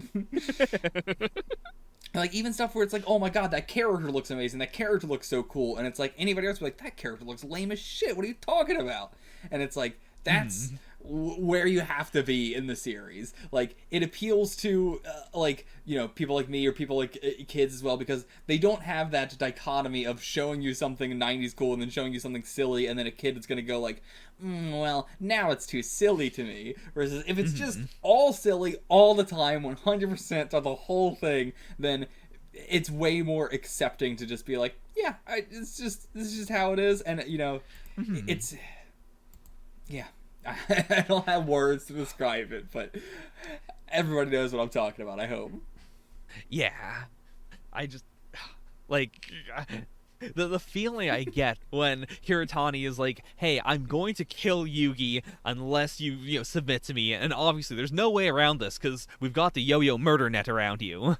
Speaker 1: Like, even stuff where it's like, oh my god, that character looks amazing, that character looks so cool, and it's like, anybody else would be like, that character looks lame as shit, what are you talking about? And it's like, that's where you have to be in the series. Like, it appeals to like, you know, people like me or people like kids as well, because they don't have that dichotomy of showing you something 90s cool and then showing you something silly, and then a kid is gonna go like, well, now it's too silly to me. Versus if it's just all silly all the time, 100% of the whole thing, then it's way more accepting to just be like, yeah, this is just how it is. And, you know, it's, yeah. I don't have words to describe it, but everybody knows what I'm talking about, I hope.
Speaker 2: Yeah. I just, like, the feeling I get when Hiratani is like, hey, I'm going to kill Yugi unless you submit to me, and obviously there's no way around this because we've got the yo-yo murder net around you.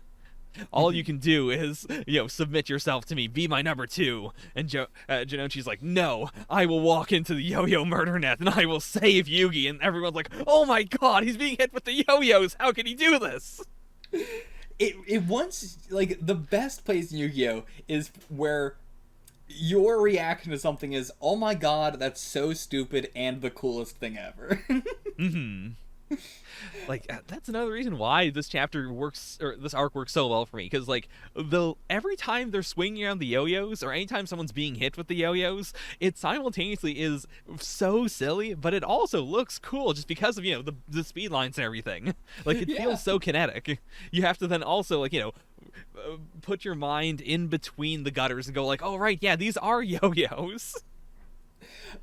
Speaker 2: All you can do is, submit yourself to me, be my number 2. And Genouchi's like, no, I will walk into the yo-yo murder net and I will save Yugi. And everyone's like, oh my god, he's being hit with the yo-yos. How can he do this?
Speaker 1: It once, like, the best place in Yu-Gi-Oh! Is where your reaction to something is, oh my god, that's so stupid and the coolest thing ever.
Speaker 2: Like, that's another reason why this chapter works, or this arc works so well for me, because, like, every time they're swinging around the yo-yos, or anytime someone's being hit with the yo-yos, it simultaneously is so silly, but it also looks cool just because of, the speed lines and everything. Like, it feels so kinetic. You have to then also, like, put your mind in between the gutters and go like, oh, right, yeah, these are yo-yos.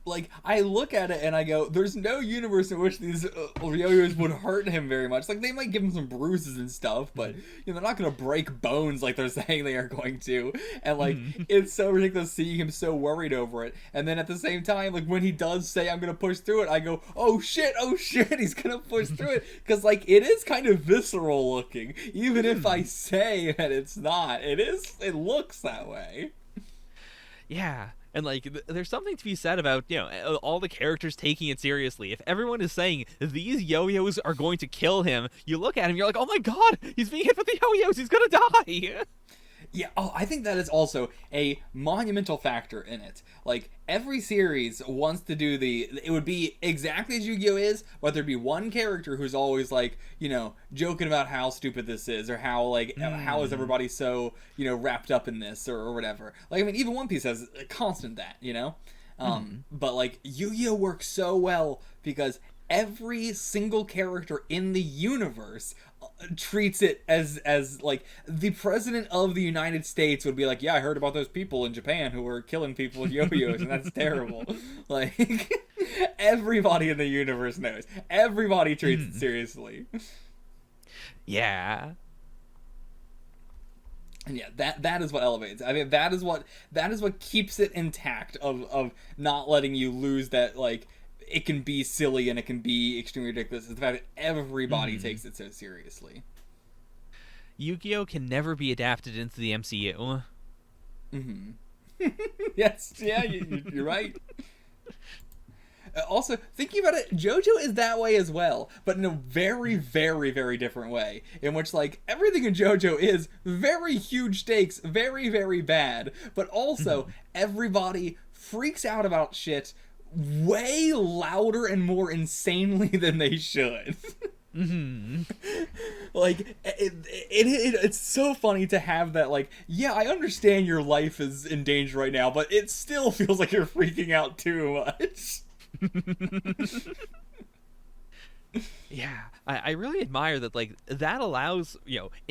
Speaker 1: Like, I look at it and I go, there's no universe in which these yo-yos would hurt him very much. Like, they might give him some bruises and stuff, but, they're not gonna break bones like they're saying they are going to. And, like, it's so ridiculous seeing him so worried over it. And then at the same time, like, when he does say, I'm gonna push through it, I go, oh shit, he's gonna push through it. Because, like, it is kind of visceral looking. Even if I say that it's not, it looks that way.
Speaker 2: Yeah. And, like, there's something to be said about, all the characters taking it seriously. If everyone is saying, these yo-yos are going to kill him, you look at him, you're like, oh my god, he's being hit with the yo-yos, he's gonna die!
Speaker 1: Yeah, I think that is also a monumental factor in it. Like, every series wants to do it would be exactly as Yu-Gi-Oh! Is, but there'd be one character who's always, like, joking about how stupid this is, or how, like, how is everybody so, wrapped up in this, or whatever. Like, I mean, even One Piece has a constant that, But, like, Yu-Gi-Oh! Works so well because every single character in the universe treats it as like, the president of the United States would be like, yeah, I heard about those people in Japan who were killing people with yo-yos, and that's terrible. Like, everybody in the universe knows. Everybody treats it seriously.
Speaker 2: Yeah.
Speaker 1: And yeah, that is what elevates. I mean, that is what keeps it intact of not letting you lose that, like, it can be silly and it can be extremely ridiculous. It's the fact that everybody takes it so seriously.
Speaker 2: Yu-Gi-Oh! Can never be adapted into the MCU.
Speaker 1: Yes, yeah, you're right. Also, thinking about it, JoJo is that way as well, but in a very, very, very different way, in which, like, everything in JoJo is very huge stakes, very, very bad, but also everybody freaks out about shit way louder and more insanely than they should. Like, it's so funny to have that, like, yeah, I understand your life is in danger right now, but it still feels like you're freaking out too much.
Speaker 2: Yeah, I really admire that, like, that allows,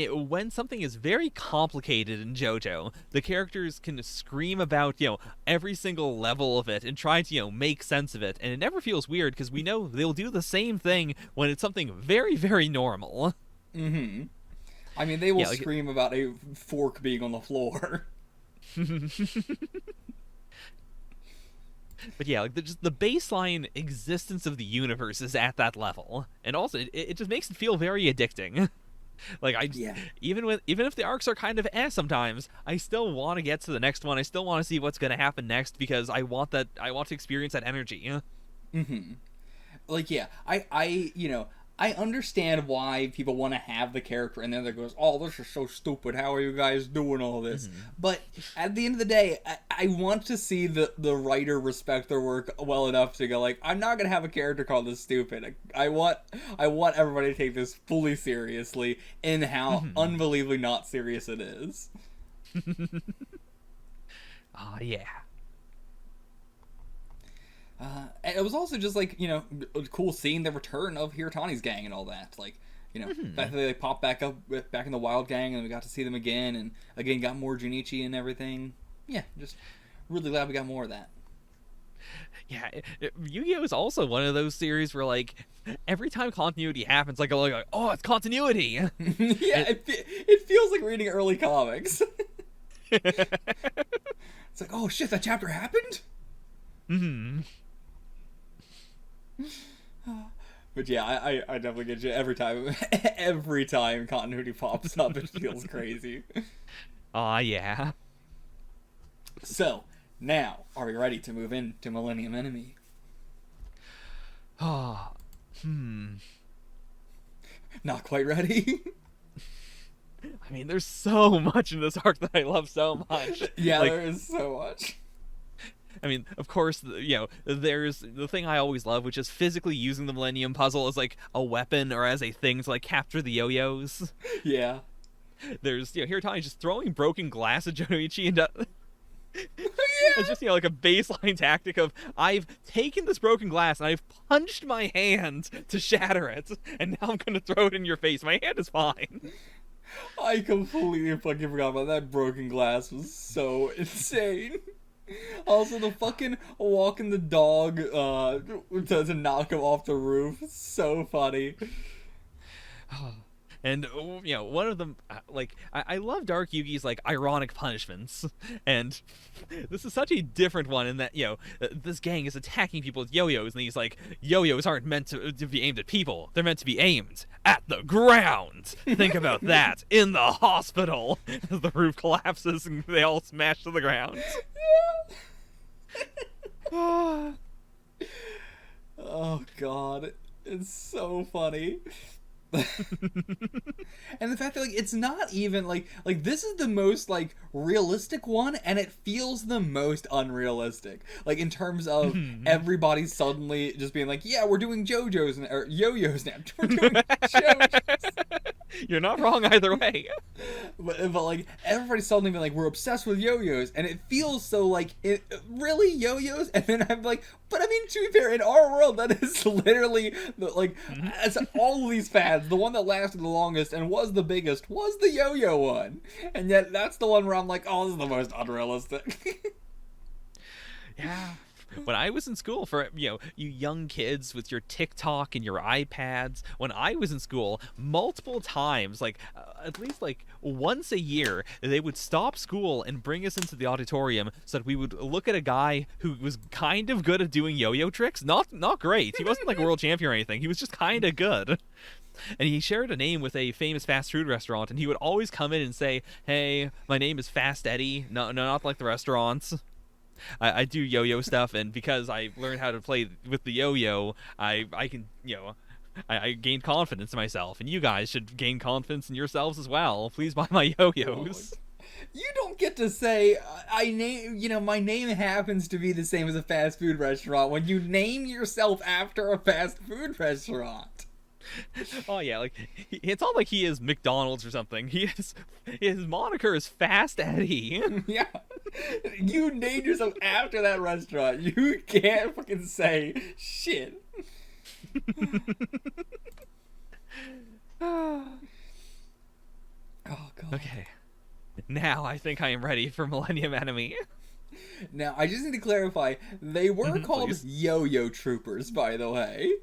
Speaker 2: when something is very complicated in JoJo, the characters can scream about, every single level of it and try to, make sense of it, and it never feels weird because we know they'll do the same thing when it's something very, very normal.
Speaker 1: I mean, they will scream about a fork being on the floor.
Speaker 2: But yeah, like, just the baseline existence of the universe is at that level, and also it just makes it feel very addicting. Like, even if the arcs are kind of sometimes, I still want to get to the next one. I still want to see what's going to happen next because I want to experience that energy.
Speaker 1: Like, yeah, I understand why people want to have the character in there that goes, oh, this is so stupid, how are you guys doing all this? But at the end of the day, I want to see the writer respect their work well enough to go like, I'm not gonna have a character called this stupid. I want everybody to take this fully seriously in how unbelievably not serious it is.
Speaker 2: Oh yeah.
Speaker 1: And it was also just like, you know, cool seeing the return of Hirotani's gang and all that. Like, you know, that they popped back in the Wild Gang, and we got to see them again, and again got more Junichi and everything. Yeah, just really glad we got more of that.
Speaker 2: Yeah, Yu-Gi-Oh! Is also one of those series where, like, every time continuity happens, like, oh, it's continuity!
Speaker 1: Yeah, it feels like reading early comics. It's like, oh shit, that chapter happened? But yeah, I definitely get you every time. Every time continuity pops up, it feels crazy.
Speaker 2: Aw, yeah.
Speaker 1: So, now, are we ready to move into Millennium Enemy?
Speaker 2: Ah,
Speaker 1: Not quite ready?
Speaker 2: I mean, there's so much in this arc that I love so much.
Speaker 1: Yeah,
Speaker 2: like,
Speaker 1: there is so much.
Speaker 2: I mean, of course, you know, there's the thing I always love, which is physically using the Millennium Puzzle as, like, a weapon or as a thing to, like, capture the yo-yos.
Speaker 1: Yeah.
Speaker 2: There's, you know, Hirotani just throwing broken glass at Jonichi and
Speaker 1: Yeah.
Speaker 2: it's just, you know, like a baseline tactic of, I've taken this broken glass and I've punched my hand to shatter it, and now I'm gonna throw it in your face. My hand is fine.
Speaker 1: I completely fucking forgot about that. Broken glass was so insane. Also, the fucking walking the dog to knock him off the roof. So funny.
Speaker 2: And, you know, one of them, like, I love Dark Yugi's, like, ironic punishments. And this is such a different one in that, you know, this gang is attacking people with yo-yos, and he's like, yo-yos aren't meant to be aimed at people. They're meant to be aimed at the ground. Think about that. In the hospital. As the roof collapses and they all smash to the ground.
Speaker 1: Oh, God. It's so funny. And the fact that, like, it's not even like this is the most, like, realistic one, and it feels the most unrealistic, like, in terms of everybody suddenly just being like, yeah, we're doing JoJo's or yo-yos now. We're doing JoJo's.
Speaker 2: You're not wrong either way.
Speaker 1: But like, everybody's suddenly been like, we're obsessed with yo-yos, and it feels so like, really yo-yos? And then I'm like, but I mean, to be fair, in our world, that is literally like, as all of these fads, the one that lasted the longest and was the biggest was the yo-yo one, and yet that's the one where I'm like, oh, this is the most unrealistic.
Speaker 2: Yeah. When I was in school, for, you know, you young kids with your TikTok and your iPads, when I was in school, multiple times, like, at least, like, once a year, they would stop school and bring us into the auditorium so that we would look at a guy who was kind of good at doing yo-yo tricks. Not great. He wasn't, like, a world champion or anything. He was just kind of good. And he shared a name with a famous fast food restaurant, and he would always come in and say, hey, my name is Fast Eddie. No, not like the restaurants. I do yo-yo stuff, and because I learned how to play with the yo-yo, I can, you know, I gained confidence in myself, and you guys should gain confidence in yourselves as well. Please buy my yo-yos.
Speaker 1: You don't get to say, my name happens to be the same as a fast food restaurant when you name yourself after a fast food restaurant.
Speaker 2: Oh yeah, like, it's not like he is McDonald's or something. His moniker is Fast Eddie.
Speaker 1: Yeah, you named yourself after that restaurant. You can't fucking say shit. Oh, God.
Speaker 2: Okay, now I think I am ready for Millennium Enemy.
Speaker 1: Now, I just need to clarify, they were called Yo-Yo Troopers, by the way.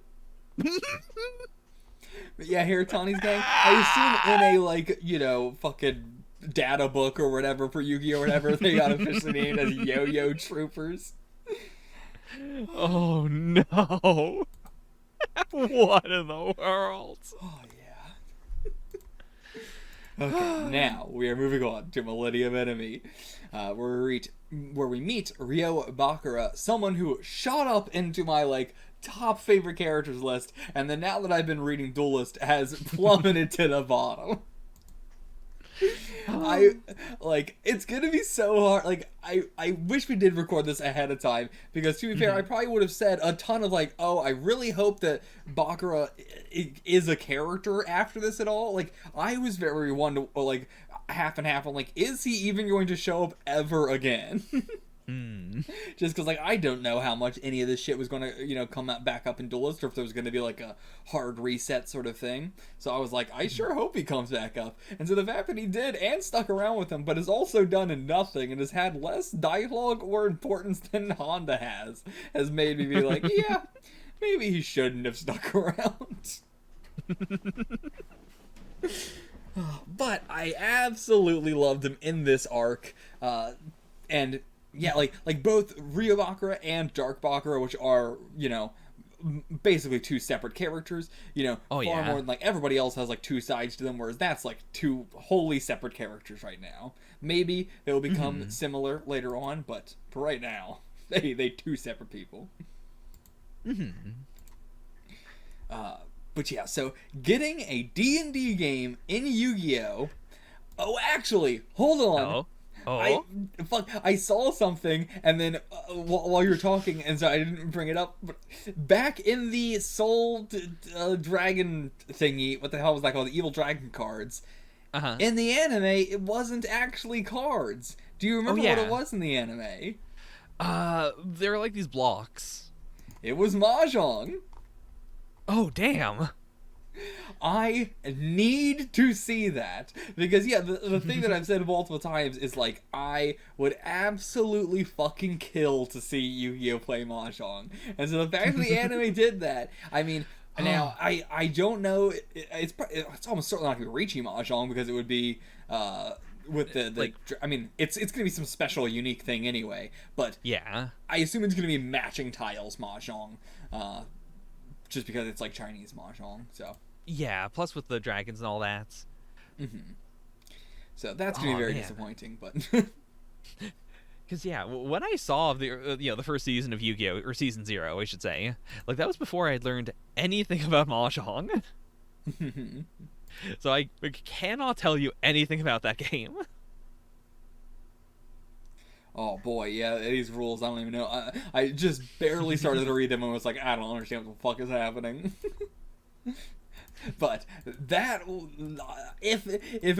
Speaker 1: But yeah, Hirotani's gang, I assume in a, like, you know, fucking data book or whatever for Yu-Gi-Oh! Or whatever, they got officially named as Yo-Yo Troopers.
Speaker 2: Oh no. What in the world?
Speaker 1: Oh yeah. Okay, now we are moving on to Millennium Enemy, where we meet Ryo Bakura, someone who shot up into my, like, top favorite characters list, and then now that I've been reading Duelist, has plummeted to the bottom. I like it's gonna be so hard. Like I wish we did record this ahead of time because to be fair, I probably would have said a ton of like, oh, I really hope that Bakura is a character after this at all. Like I was very one to like half and half. I'm like, is he even going to show up ever again? Just because like I don't know how much any of this shit was going to come back up in Duelist, or if there was going to be like a hard reset sort of thing. So I was like, I sure hope he comes back up. And so the fact that he did and stuck around with him, but has also done nothing and has had less dialogue or importance than Honda has made me be like, yeah, maybe he shouldn't have stuck around. But I absolutely loved him in this arc, and yeah, like both Rio Bakura and Dark Bakura, which are basically two separate characters. Far more than like everybody else has like two sides to them, whereas that's like two wholly separate characters right now. Maybe they will become similar later on, but for right now, they two separate people. But yeah, so getting a D&D game in Yu-Gi-Oh! Oh, actually, hold on. I saw something, and then while you were talking, and so I didn't bring it up, but back in the Soul Dragon thingy, what the hell was that called? The Evil Dragon cards. In the anime, it wasn't actually cards. Do you remember what it was in the anime?
Speaker 2: They were like these blocks.
Speaker 1: It was Mahjong.
Speaker 2: Oh, damn.
Speaker 1: I need to see that because the thing that I've said multiple times is like I would absolutely fucking kill to see Yu-Gi-Oh play Mahjong, and so the fact that the anime did that, I mean, now I don't know, it's almost certainly not gonna be Riichi Mahjong because it would be with the like, I mean it's gonna be some special unique thing anyway, but yeah, I assume it's gonna be matching tiles Mahjong, just because it's like Chinese Mahjong, so.
Speaker 2: Yeah, plus with the dragons and all that.
Speaker 1: So that's gonna be very disappointing, but
Speaker 2: because when I saw the first season of Yu-Gi-Oh, or season 0, I should say, like that was before I had learned anything about Mahjong. So I cannot tell you anything about that game.
Speaker 1: Oh boy, yeah, these rules, I don't even know. I just barely started to read them and was like, I don't understand what the fuck is happening. But that, if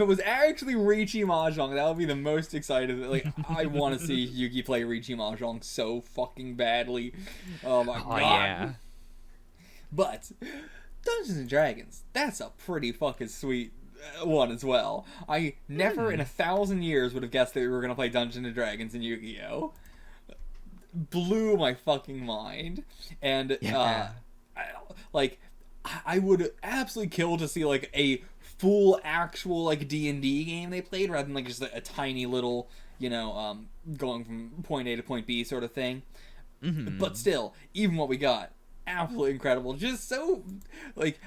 Speaker 1: it was actually Riichi Mahjong, that would be the most excited. Like, I want to see Yugi play Riichi Mahjong so fucking badly. Oh my god. Yeah. But Dungeons and Dragons, that's a pretty fucking sweet one as well. I never in 1,000 years would have guessed that we were gonna play Dungeons and Dragons in Yu-Gi-Oh. Blew my fucking mind, and I would absolutely kill to see like a full actual like D&D game they played rather than like just a tiny little going from point A to point B sort of thing. But still, even what we got, absolutely incredible. Just so like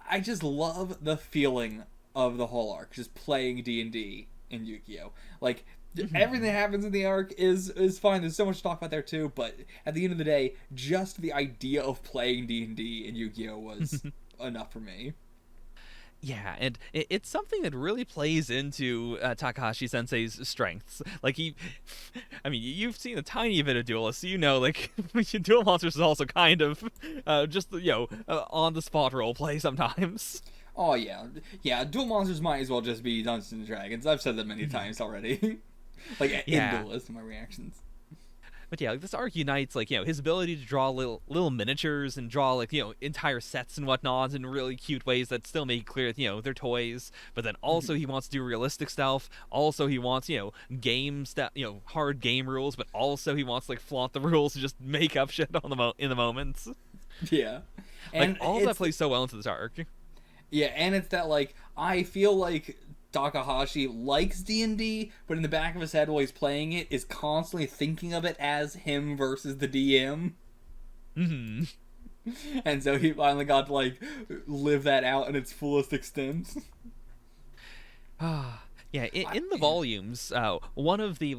Speaker 1: I just love the feeling of the whole arc, just playing D&D in Yu-Gi-Oh. Like everything that happens in the arc is fine. There's so much to talk about there too, but at the end of the day, just the idea of playing D&D in Yu-Gi-Oh was enough for me.
Speaker 2: Yeah, and it's something that really plays into Takahashi Sensei's strengths. Like you've seen a tiny bit of Duelist, so like Duel Monsters is also kind of just on the spot role play sometimes.
Speaker 1: Oh yeah, Duel Monsters might as well just be Dungeons and Dragons. I've said that many times already. In Duelist, my reactions.
Speaker 2: But yeah, this arc unites his ability to draw little miniatures and draw entire sets and whatnot in really cute ways that still make it clear that they're toys. But then also he wants to do realistic stuff. Also he wants games that hard game rules, but also he wants to flaunt the rules and just make up shit on in the moments.
Speaker 1: Yeah,
Speaker 2: and all that plays so well into this arc.
Speaker 1: Yeah, and it's that I feel like Takahashi likes D&D, but in the back of his head while he's playing it is constantly thinking of it as him versus the DM. And so he finally got to live that out in its fullest extent.
Speaker 2: Yeah, in the volumes, one of the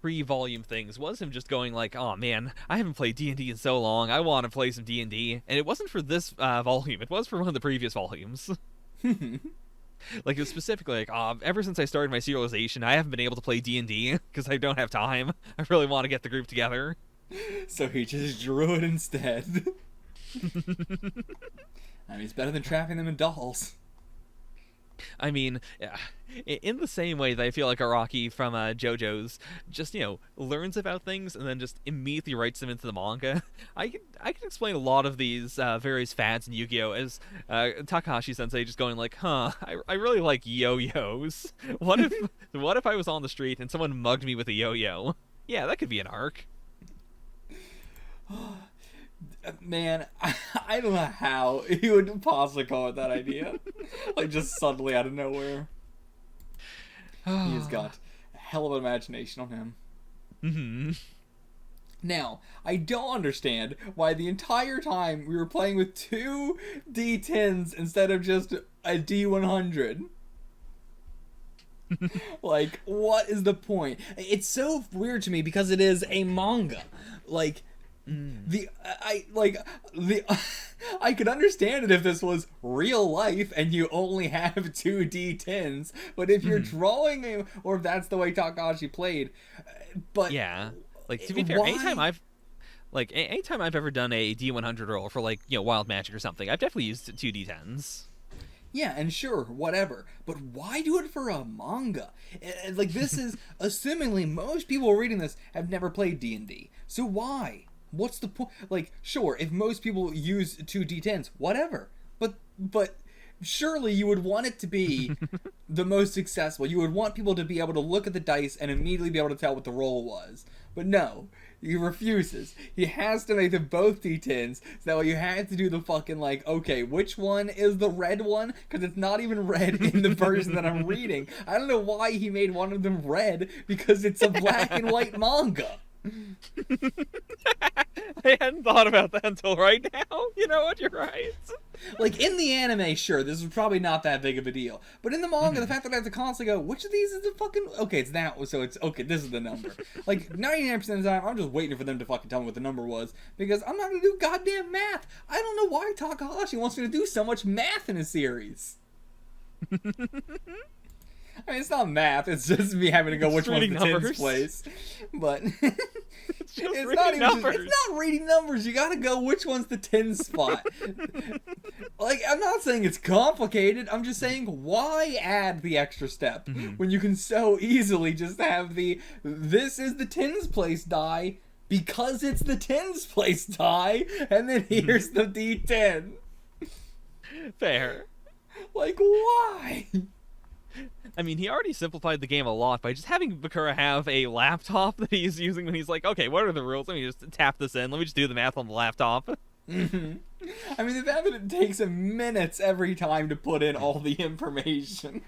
Speaker 2: pre-volume things was him just going oh man, I haven't played D&D in so long, I want to play some D&D, and it wasn't for this volume, it was for one of the previous volumes. Like, it was specifically like, ever since I started my serialization, I haven't been able to play D&D because I don't have time. I really want to get the group together.
Speaker 1: So he just drew it instead. I mean, it's better than trapping them in dolls.
Speaker 2: I mean, in the same way that I feel like Araki from JoJo's just, learns about things and then just immediately writes them into the manga, I can explain a lot of these various fads in Yu-Gi-Oh! As Takahashi-sensei just going like, I really like yo-yos. What if I was on the street and someone mugged me with a yo-yo? Yeah, that could be an arc.
Speaker 1: Man, I don't know how he would possibly come with that idea. Like, just suddenly out of nowhere. He's got a hell of an imagination on him.
Speaker 2: Mm-hmm.
Speaker 1: Now, I don't understand why the entire time we were playing with 2 D10s instead of just a D100. Like, what is the point? It's so weird to me because it is a manga. Like, I could understand it if this was real life and you only have 2 D10s, but if you're drawing or if that's the way Takahashi played, but
Speaker 2: yeah, like, to be fair, anytime I've ever done a D100 roll for, like, Wild Magic or something, I've definitely used 2 D10s.
Speaker 1: Yeah, and sure, whatever. But why do it for a manga? Like, this is assumingly most people reading this have never played D&D. So why? What's the point? Like, sure, if most people use 2 D10s, whatever. But surely you would want it to be the most successful. You would want people to be able to look at the dice and immediately be able to tell what the roll was. But no, he refuses. He has to make them both D10s, so that way you have to do the fucking, like, okay, which one is the red one? Because it's not even red in the version that I'm reading. I don't know why he made one of them red, because it's a black and white manga.
Speaker 2: I hadn't thought about that until right now. You know what? You're right.
Speaker 1: Like, in the anime, sure, this is probably not that big of a deal. But in the manga, the fact that I have to constantly go, which of these is the fucking... Okay, it's that, so it's... Okay, this is the number. Like, 99% of the time, I'm just waiting for them to fucking tell me what the number was, because I'm not gonna do goddamn math. I don't know why Takahashi wants me to do so much math in a series. I mean, it's not math, it's just me having to go which one's the tens place. But it's not even it's not reading numbers, you gotta go which one's the 10 spot. Like, I'm not saying it's complicated, I'm just saying why add the extra step when you can so easily just have this is the tens place die because it's the tens place die, and then here's the D10.
Speaker 2: Fair.
Speaker 1: Like, why?
Speaker 2: I mean, he already simplified the game a lot by just having Bakura have a laptop that he's using when he's like, okay, what are the rules? Let me just tap this in. Let me just do the math on the laptop.
Speaker 1: I mean, the fact that it takes him minutes every time to put in all the information.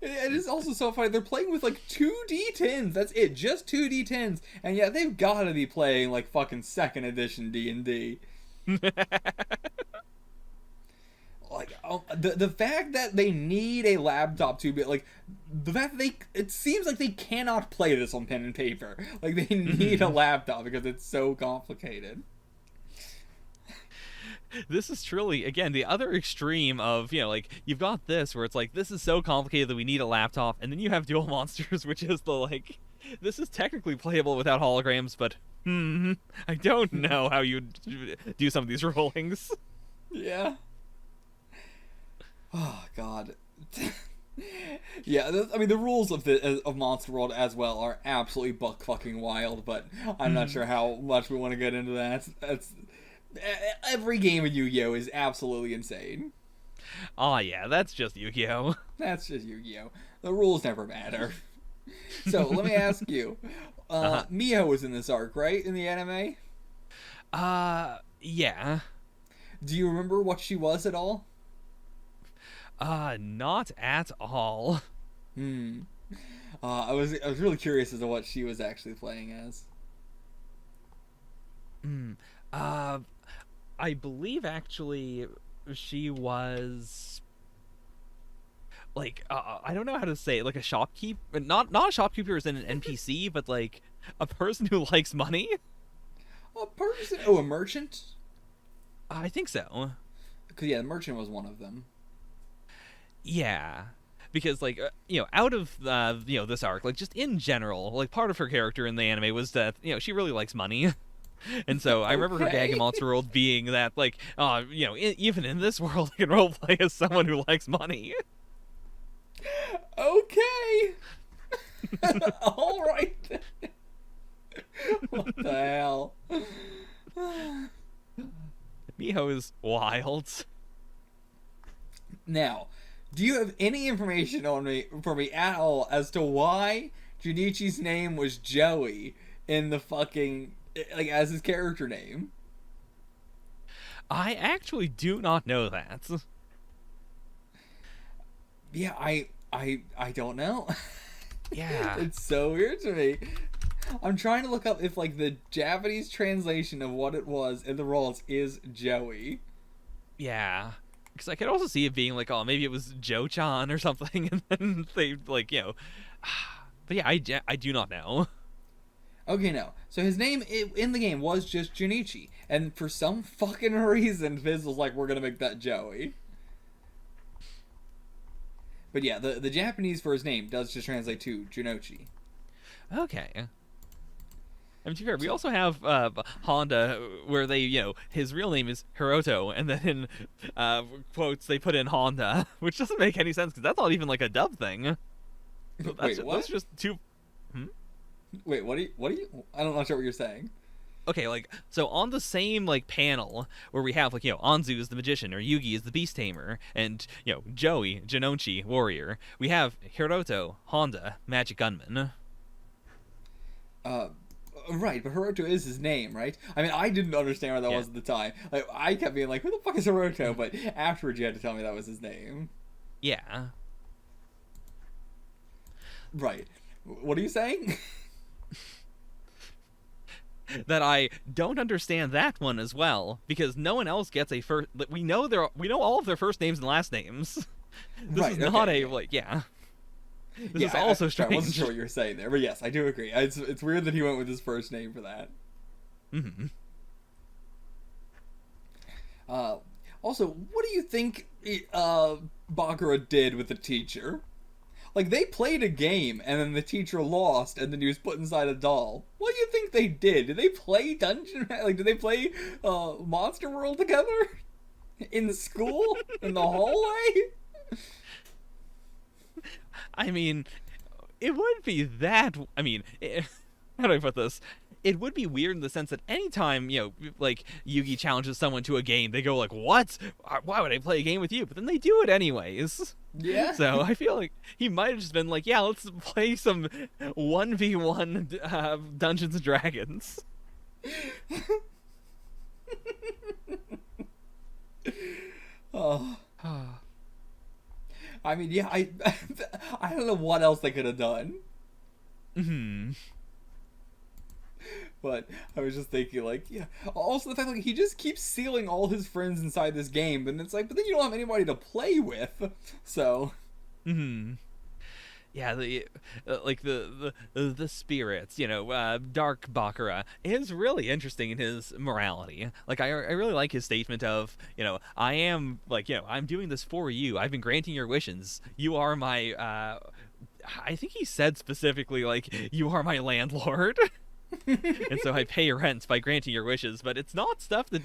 Speaker 1: It is also so funny. They're playing with, like, 2 D10s. That's it. Just 2 D10s. And yet they've got to be playing, like, fucking 2nd edition D&D. Like, the fact that they need a laptop to be, like, the fact that it seems like they cannot play this on pen and paper. Like, they need a laptop because it's so complicated.
Speaker 2: This is truly, again, the other extreme of, like, you've got this where it's like, this is so complicated that we need a laptop, and then you have Duel Monsters, which is the, like, this is technically playable without holograms, but, I don't know how you do some of these rollings.
Speaker 1: Yeah. Oh, God. Yeah, I mean, the rules of Monster World as well are absolutely buck fucking wild, but I'm not sure how much we want to get into that. Every game in Yu-Gi-Oh! Is absolutely insane.
Speaker 2: Oh yeah, that's just Yu-Gi-Oh!
Speaker 1: That's just Yu-Gi-Oh! The rules never matter. So, let me ask you. Miho was in this arc, right? In the anime?
Speaker 2: Yeah.
Speaker 1: Do you remember what she was at all?
Speaker 2: Not at all.
Speaker 1: I was really curious as to what she was actually playing as.
Speaker 2: I believe actually she was like I don't know how to say it, like a shopkeep, not a shopkeeper as in an NPC, but like a person who likes money.
Speaker 1: A person? Oh, a merchant?
Speaker 2: I think so.
Speaker 1: Because, yeah, the merchant was one of them.
Speaker 2: Yeah. Because, like, out of, this arc, like, just in general, like, part of her character in the anime was that, she really likes money. And so I remember her gag in Monster World being that, like, even in this world, I can roleplay as someone who likes money.
Speaker 1: Okay. All right. What the hell?
Speaker 2: Miho is wild.
Speaker 1: Now, do you have any information for me at all as to why Junichi's name was Joey in the fucking, like, as his character name?
Speaker 2: I actually do not know that.
Speaker 1: Yeah, I don't know.
Speaker 2: Yeah.
Speaker 1: It's so weird to me. I'm trying to look up if, like, the Japanese translation of what it was in the roles is Joey.
Speaker 2: Yeah. Because I could also see it being like, oh, maybe it was Joe-chan or something, and then they, like, But yeah, I do not know.
Speaker 1: Okay, no. So his name in the game was just Junichi, and for some fucking reason, Fizz was like, we're gonna make that Joey. But yeah, the Japanese for his name does just translate to Junochi.
Speaker 2: Okay. I mean, to be fair, we also have Honda, where they, his real name is Hiroto, and then in quotes they put in Honda, which doesn't make any sense because that's not even like a dub thing.
Speaker 1: Wait, what?
Speaker 2: That's just two.
Speaker 1: Wait, what do you? I'm not sure what you're saying.
Speaker 2: Okay, like, so on the same, like, panel where we have, like, Anzu is the magician, or Yugi is the beast tamer, and, Joey, Jinochi, warrior, we have Hiroto, Honda, magic gunman.
Speaker 1: Right, but Hiroto is his name, right? I mean, I didn't understand what that was at the time. Like, I kept being like, who the fuck is Hiroto? But afterwards you had to tell me that was his name.
Speaker 2: Yeah.
Speaker 1: Right. What are you saying?
Speaker 2: That I don't understand that one as well, because no one else gets a first. We know all of their first names and last names. This is not a, like, This is also strange.
Speaker 1: I wasn't sure what you were saying there, but yes, I do agree. It's weird that he went with his first name for that.
Speaker 2: Mm-hmm.
Speaker 1: Also, what do you think Bakura did with the teacher? Like, they played a game, and then the teacher lost, and then he was put inside a doll. What do you think they did? Did they play did they play Monster World together? In school? In the hallway?
Speaker 2: I mean, it would be that. I mean, how do I put this? It would be weird in the sense that anytime, like, Yugi challenges someone to a game, they go like, what? Why would I play a game with you? But then they do it anyways.
Speaker 1: Yeah.
Speaker 2: So I feel like he might have just been like, yeah, let's play some 1v1 Dungeons and Dragons.
Speaker 1: Oh. I mean, yeah, I don't know what else they could have done.
Speaker 2: Hmm.
Speaker 1: But I was just thinking, like, yeah. Also, the fact, like, he just keeps sealing all his friends inside this game, and it's like, but then you don't have anybody to play with, so.
Speaker 2: Hmm. Yeah, the spirits, Dark Bakura is really interesting in his morality. Like, I really like his statement of, I am, like, I'm doing this for you. I've been granting your wishes. You are my, I think he said specifically, like, you are my landlord. And so I pay your rent by granting your wishes, but it's not stuff that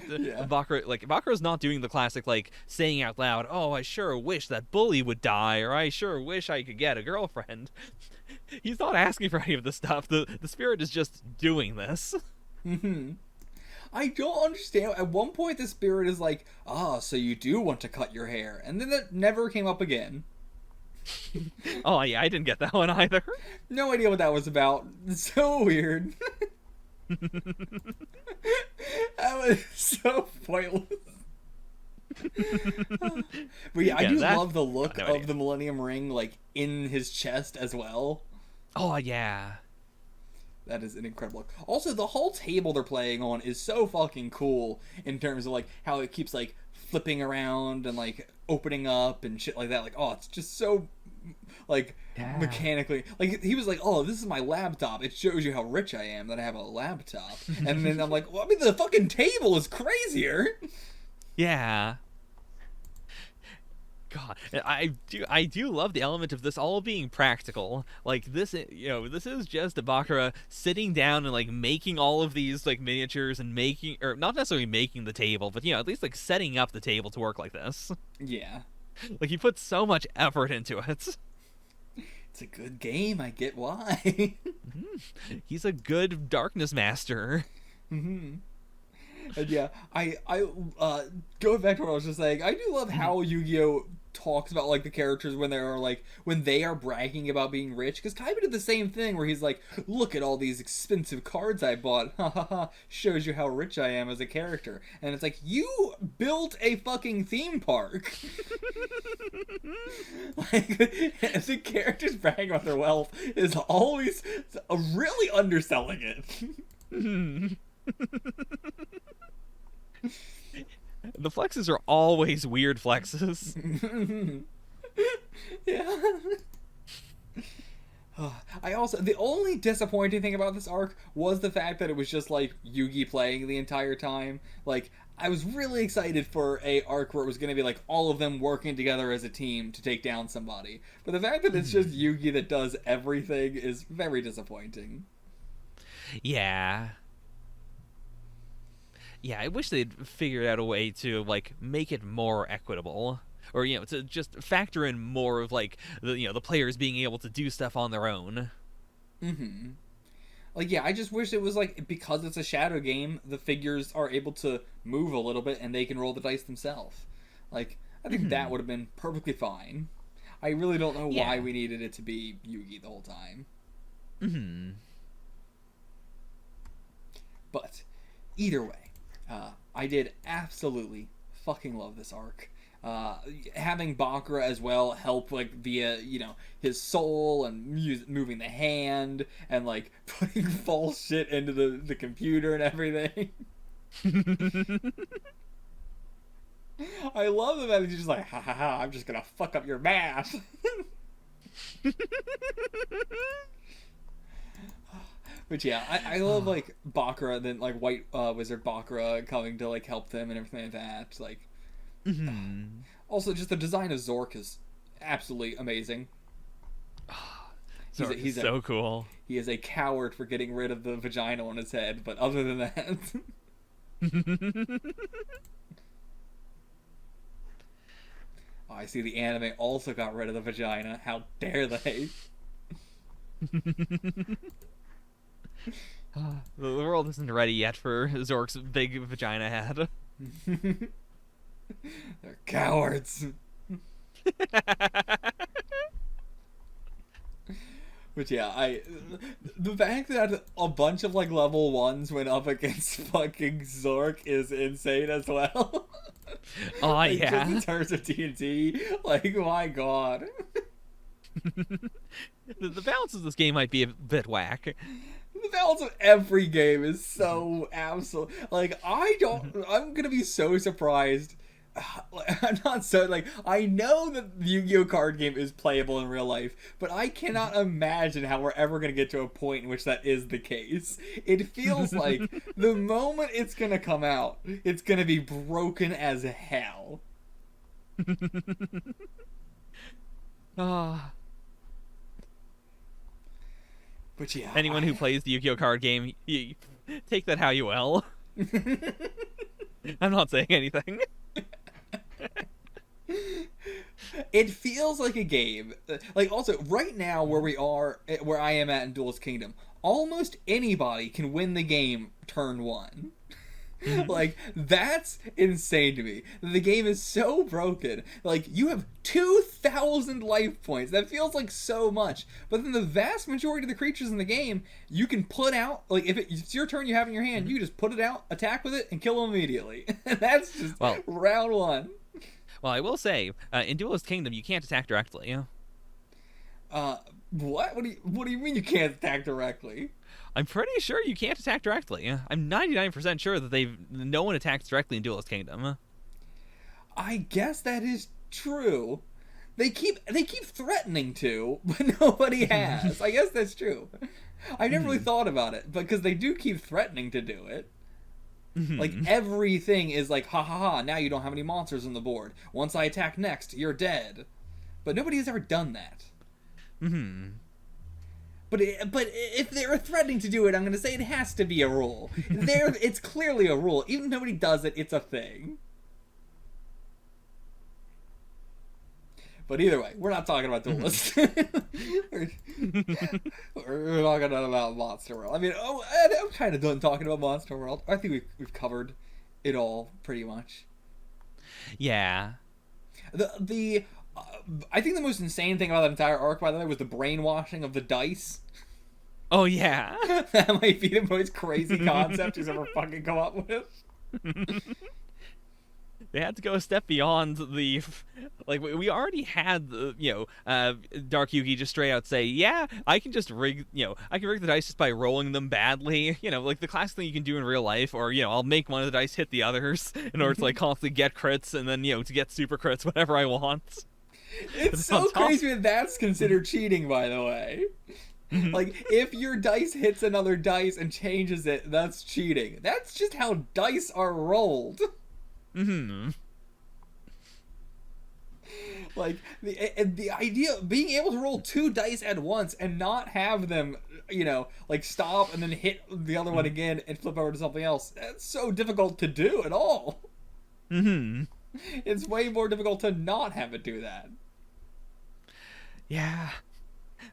Speaker 2: Bakura's not doing the classic, like, saying out loud, oh, I sure wish that bully would die, or I sure wish I could get a girlfriend. He's not asking for any of this stuff. The spirit is just doing this.
Speaker 1: Mm-hmm. I don't understand. At one point the spirit is like, so you do want to cut your hair, and then that never came up again.
Speaker 2: Oh yeah, I didn't get that one either.
Speaker 1: No idea what that was about. It's so weird. That was so pointless. But yeah, I do love the look of the Millennium Ring, like, in his chest as well.
Speaker 2: Oh yeah.
Speaker 1: That is an incredible look. Also, the whole table they're playing on is so fucking cool in terms of, like, how it keeps, like, flipping around and, like, opening up and shit like that. Like, it's just so, like, mechanically. Like, he was like, this is my laptop. It shows you how rich I am that I have a laptop. And then I'm like, well, I mean, the fucking table is crazier.
Speaker 2: Yeah. God, I do love the element of this all being practical. Like this, this is just Bakura sitting down and like making all of these like miniatures and making, or not necessarily making the table, but at least like setting up the table to work like this.
Speaker 1: Yeah.
Speaker 2: Like he put so much effort into it.
Speaker 1: It's a good game. I get why.
Speaker 2: He's a good darkness master.
Speaker 1: Mm-hmm. And yeah, I going back to what I was just saying, I do love how Yu-Gi-Oh talks about like the characters when they are bragging about being rich, because Kaiba did the same thing where he's like, look at all these expensive cards I bought, ha ha ha, shows you how rich I am as a character. And it's like, you built a fucking theme park. Like, the characters bragging about their wealth is always really underselling it.
Speaker 2: The flexes are always weird flexes.
Speaker 1: Yeah. The only disappointing thing about this arc was the fact that it was just like Yugi playing the entire time. Like, I was really excited for a arc where it was going to be like all of them working together as a team to take down somebody. But the fact that it's just Yugi that does everything is very disappointing.
Speaker 2: Yeah. Yeah, I wish they'd figured out a way to like make it more equitable, or to just factor in more of like the players being able to do stuff on their own.
Speaker 1: Mm-hmm. Like, yeah, I just wish it was like, because it's a shadow game, the figures are able to move a little bit and they can roll the dice themselves. Like, I think that would have been perfectly fine. I really don't know why we needed it to be Yugi the whole time.
Speaker 2: Mm-hmm.
Speaker 1: But either way, I did absolutely fucking love this arc. Having Bakura as well help, like, via, his soul and moving the hand and, like, putting false shit into the computer and everything. I love the fact that he's just like, ha ha ha, I'm just gonna fuck up your math. But yeah, I love, like, Bakura, then, like, White Wizard Bakura coming to, like, help them and everything like that. Like, also, just the design of Zork is absolutely amazing.
Speaker 2: Zork is so cool.
Speaker 1: He is a coward for getting rid of the vagina on his head, but other than that... Oh, I see the anime also got rid of the vagina. How dare they?
Speaker 2: The world isn't ready yet for Zork's big vagina head.
Speaker 1: They're cowards. But yeah, the fact that a bunch of like level 1s went up against fucking Zork is insane as well.
Speaker 2: Oh,
Speaker 1: like,
Speaker 2: yeah.
Speaker 1: Just in terms of TNT, like, my god.
Speaker 2: The balance of this game might be a bit whack.
Speaker 1: The balance of every game is so absolute. Like, I'm gonna be so surprised. I'm not so, like, I know that the Yu-Gi-Oh card game is playable in real life, but I cannot imagine how we're ever gonna get to a point in which that is the case. It feels like the moment it's gonna come out, it's gonna be broken as hell.
Speaker 2: Ah.
Speaker 1: But yeah,
Speaker 2: anyone who plays the Yu-Gi-Oh card game, you take that how you will. I'm not saying anything.
Speaker 1: It feels like a game. Like, also, right now where I am at in Duelist Kingdom, almost anybody can win the game turn 1. Like, that's insane to me. The game is so broken. Like, you have 2,000 life points. That feels like so much. But then the vast majority of the creatures in the game, you can put out, like, if it's your turn you have in your hand, you just put it out, attack with it, and kill them immediately. And that's just round 1.
Speaker 2: Well, I will say, in Duelist Kingdom, you can't attack directly.
Speaker 1: What? What do you mean you can't attack directly?
Speaker 2: I'm pretty sure you can't attack directly. I'm 99% sure that no one attacks directly in Duelist Kingdom.
Speaker 1: I guess that is true. They keep threatening to, but nobody has. I guess that's true. I never really thought about it, because they do keep threatening to do it. Like, everything is like, ha ha ha, now you don't have any monsters on the board. Once I attack next, you're dead. But nobody has ever done that. But if they're threatening to do it, I'm going to say it has to be a rule. It's clearly a rule. Even if nobody does it, it's a thing. But either way, we're not talking about duelists. we're talking about Monster World. I mean, I'm kind of done talking about Monster World. I think we've covered it all pretty much.
Speaker 2: Yeah.
Speaker 1: I think the most insane thing about that entire arc, by the way, was the brainwashing of the dice.
Speaker 2: Oh, yeah.
Speaker 1: That might be the most crazy concept he's ever fucking come up with.
Speaker 2: They had to go a step beyond the, like, we already had the, Dark Yugi just straight out say, yeah, I can just rig, I can rig the dice just by rolling them badly, like the classic thing you can do in real life, or, I'll make one of the dice hit the others in order to, like, constantly get crits, and then, to get super crits whenever I want.
Speaker 1: It's so crazy that that's considered cheating, by the way. Like, if your dice hits another dice and changes it, that's cheating. That's just how dice are rolled. Like, the idea of being able to roll 2 dice at once and not have them, like, stop and then hit the other one again and flip over to something else, that's so difficult to do at all. It's way more difficult to not have it do that.
Speaker 2: Yeah.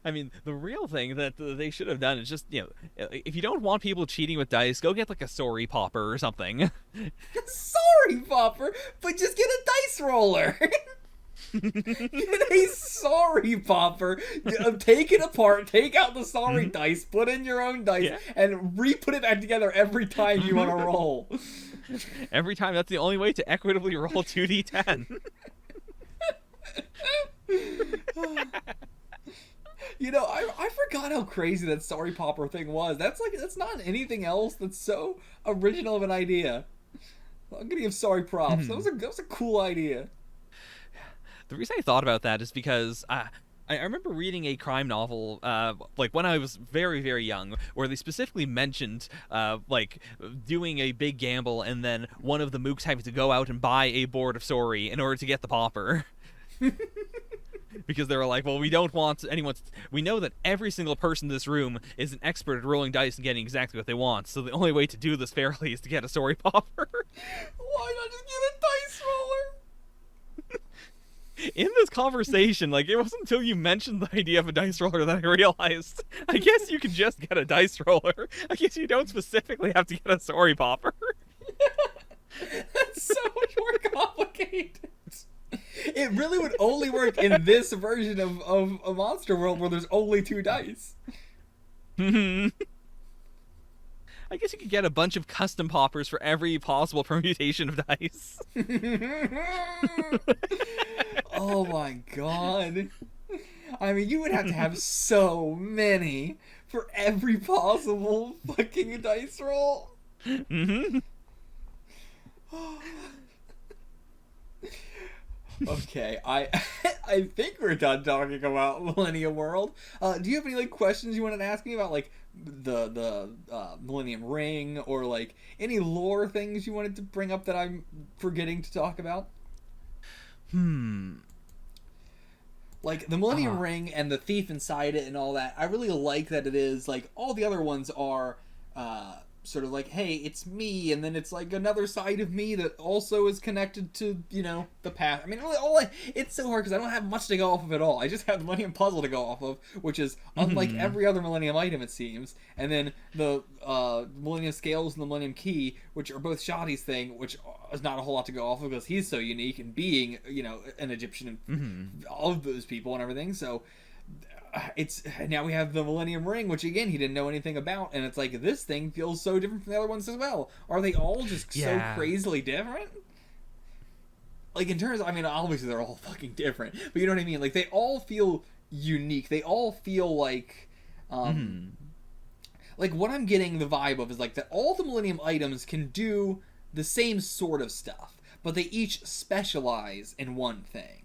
Speaker 2: I mean, the real thing that they should have done is just, if you don't want people cheating with dice, go get, like, a sorry popper or something.
Speaker 1: Sorry popper? But just get a dice roller! Get a sorry popper, take it apart, take out the sorry dice, put in your own dice, and re-put it back together every time you want to roll.
Speaker 2: Every time, that's the only way to equitably roll 2d10.
Speaker 1: I forgot how crazy that sorry popper thing was. That's not anything else that's so original of an idea. I'm gonna give sorry props. That was a cool idea.
Speaker 2: The reason I thought about that is because I remember reading a crime novel, like when I was very, very young, where they specifically mentioned, like, doing a big gamble and then one of the mooks having to go out and buy a board of sorry in order to get the popper. Because they were like, well, we don't want anyone we know that every single person in this room is an expert at rolling dice and getting exactly what they want, so the only way to do this fairly is to get a sorry popper.
Speaker 1: Why not just get a dice roller?
Speaker 2: In this conversation, like, it wasn't until you mentioned the idea of a dice roller that I realized, I guess you can just get a dice roller. I guess you don't specifically have to get a sorry popper.
Speaker 1: That's so much more complicated. It really would only work in this version of a Monster World where there's only 2 dice.
Speaker 2: I guess you could get a bunch of custom poppers for every possible permutation of dice.
Speaker 1: Oh my god. I mean, you would have to have so many for every possible fucking dice roll. Okay, I think we're done talking about Millennium World. Do you have any, like, questions you wanted to ask me about, like, the Millennium Ring, or, like, any lore things you wanted to bring up that I'm forgetting to talk about? Like, the Millennium Ring and the thief inside it and all that, I really like that it is, like, all the other ones are, sort of like, hey, it's me, and then it's like another side of me that also is connected to, the past. I mean, it's so hard because I don't have much to go off of at all. I just have the Millennium Puzzle to go off of, which is unlike every other Millennium item, it seems. And then the Millennium Scales and the Millennium Key, which are both Shoddy's thing, which is not a whole lot to go off of because he's so unique and being, an Egyptian and all of those people and everything. So it's now we have the Millennium Ring, which again he didn't know anything about, and it's like this thing feels so different from the other ones as well. Are they all just so crazily different? Like, in terms of, I mean, obviously they're all fucking different, but you know what I mean? Like, they all feel unique. They all feel like like what I'm getting the vibe of is like that all the Millennium items can do the same sort of stuff, but they each specialize in one thing.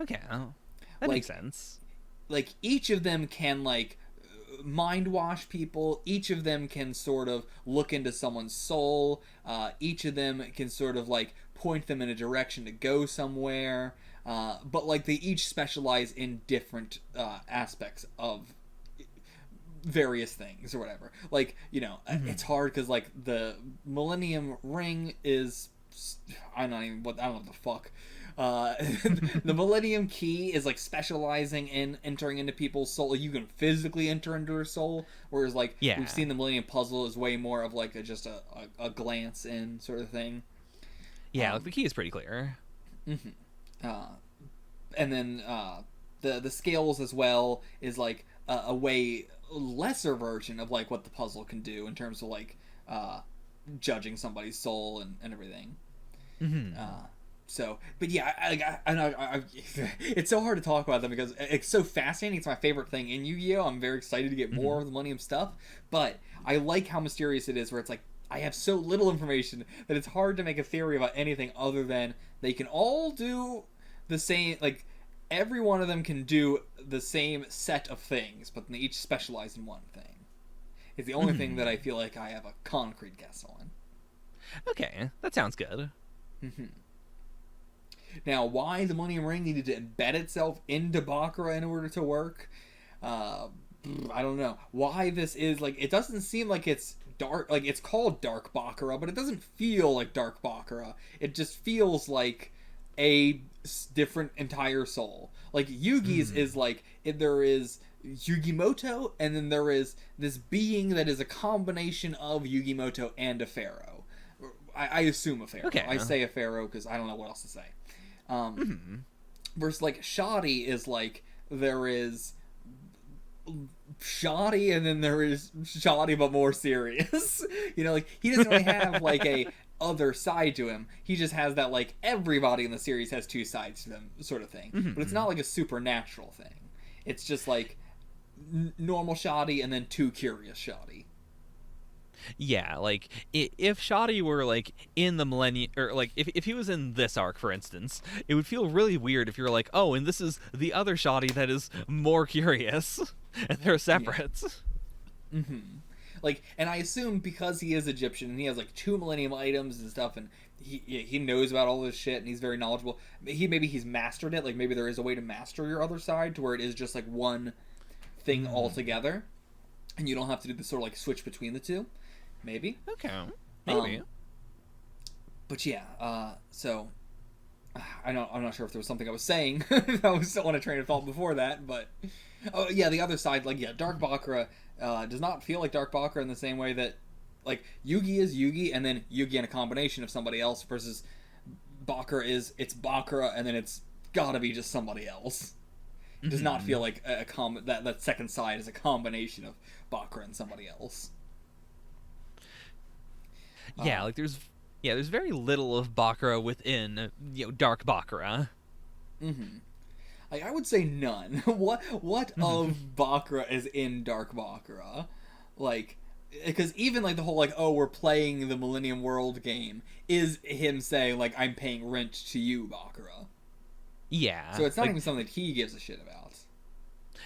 Speaker 2: Okay, that makes sense.
Speaker 1: Like, each of them can, like, mind wash people. Each of them can sort of look into someone's soul. Each of them can sort of like point them in a direction to go somewhere. But like they each specialize in different aspects of various things or whatever. Like, you know, it's hard because like the Millennium Ring is, I don't know what the fuck. The Millennium Key is like specializing in entering into people's soul. You can physically enter into their soul, whereas like we've seen the Millennium Puzzle is way more of like just a glance in sort of thing.
Speaker 2: Yeah, like the key is pretty clear.
Speaker 1: And then the scales as well is like a way lesser version of like what the puzzle can do in terms of like judging somebody's soul and everything. So, but yeah, I it's so hard to talk about them because it's so fascinating. It's my favorite thing in Yu-Gi-Oh! I'm very excited to get more of the Millennium stuff, but I like how mysterious it is, where it's like, I have so little information that it's hard to make a theory about anything other than they can all do the same, like, every one of them can do the same set of things, but they each specialize in one thing. It's the only thing that I feel like I have a concrete guess on.
Speaker 2: Okay, that sounds good.
Speaker 1: Now, why the Millennium Ring needed to embed itself into Baccarat in order to work, I don't know. Why this is, like, it doesn't seem like it's dark, like, it's called Dark Baccarat, but it doesn't feel like Dark Baccarat. It just feels like a different entire soul. Like, Yugi's is like, there is Yugimoto, and then there is this being that is a combination of Yugimoto and a pharaoh. I assume a pharaoh.
Speaker 2: Okay.
Speaker 1: I say a pharaoh because I don't know what else to say. Versus like Shoddy is like, there is Shoddy and then there is Shoddy but more serious. You know, like he doesn't really have like a other side to him. He just has that like everybody in the series has two sides to them sort of thing. But it's not like a supernatural thing. It's just like normal Shoddy and then too curious Shoddy.
Speaker 2: Yeah, like if Shoddy were like in the Millennium, or like if he was in this arc, for instance, it would feel really weird if you're like, oh, and this is the other Shoddy that is more curious, and they're separate.
Speaker 1: Yeah. Like, and I assume because he is Egyptian and he has like 2 Millennium items and stuff, and he knows about all this shit and he's very knowledgeable. Maybe he's mastered it. Like maybe there is a way to master your other side to where it is just like one thing altogether, and you don't have to do the sort of like switch between the two. Maybe.
Speaker 2: Okay. Maybe.
Speaker 1: But yeah, so I'm not sure if there was something I was saying. I was still on a train of thought before that, but oh yeah, the other side, like, yeah, Dark Baccarat does not feel like Dark Baccarat in the same way that like Yugi is Yugi and then Yugi in a combination of somebody else, versus Baccarat it's Baccarat and then it's gotta be just somebody else. It does not feel like that second side is a combination of Baccarat and somebody else.
Speaker 2: Yeah, like there's very little of Baccarat within, Dark Baccarat.
Speaker 1: I would say none. What of Baccarat is in Dark Baccarat? Like, because even like the whole like, oh, we're playing the Millennium World game is him saying like, I'm paying rent to you, Baccarat.
Speaker 2: Yeah.
Speaker 1: So it's not even something that he gives a shit about.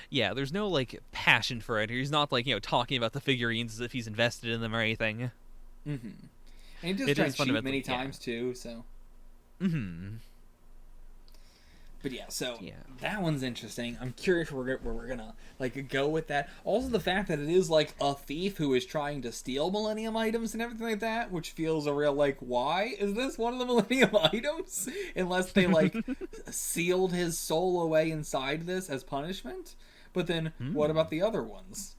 Speaker 2: Yeah, there's no like passion for it. He's not like, talking about the figurines as if he's invested in them or anything.
Speaker 1: And he does try to cheat many times too, so. But yeah, so that one's interesting. I'm curious where we're gonna like go with that. Also, the fact that it is like a thief who is trying to steal Millennium items and everything like that, which feels a real like, why is this one of the Millennium items? Unless they like sealed his soul away inside this as punishment. But then, what about the other ones?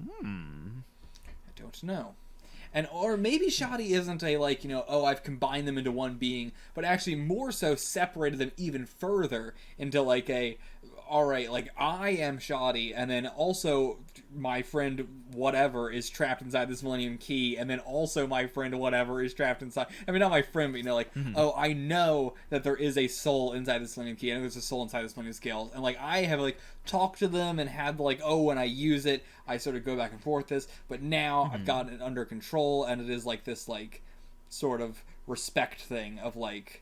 Speaker 1: I don't know. And or maybe Shoddy isn't a like, oh, I've combined them into one being, but actually more so separated them even further into like a, all right, like I am Shoddy, and then also my friend whatever is trapped inside this Millennium Key, and then also my friend whatever is trapped inside. I mean, not my friend, but like, oh, I know that there is a soul inside this Millennium Key. I know there's a soul inside this Millennium Scales, and like I have like talked to them and had like, oh, when I use it, I sort of go back and forth this, but now I've gotten it under control, and it is like this like sort of respect thing of like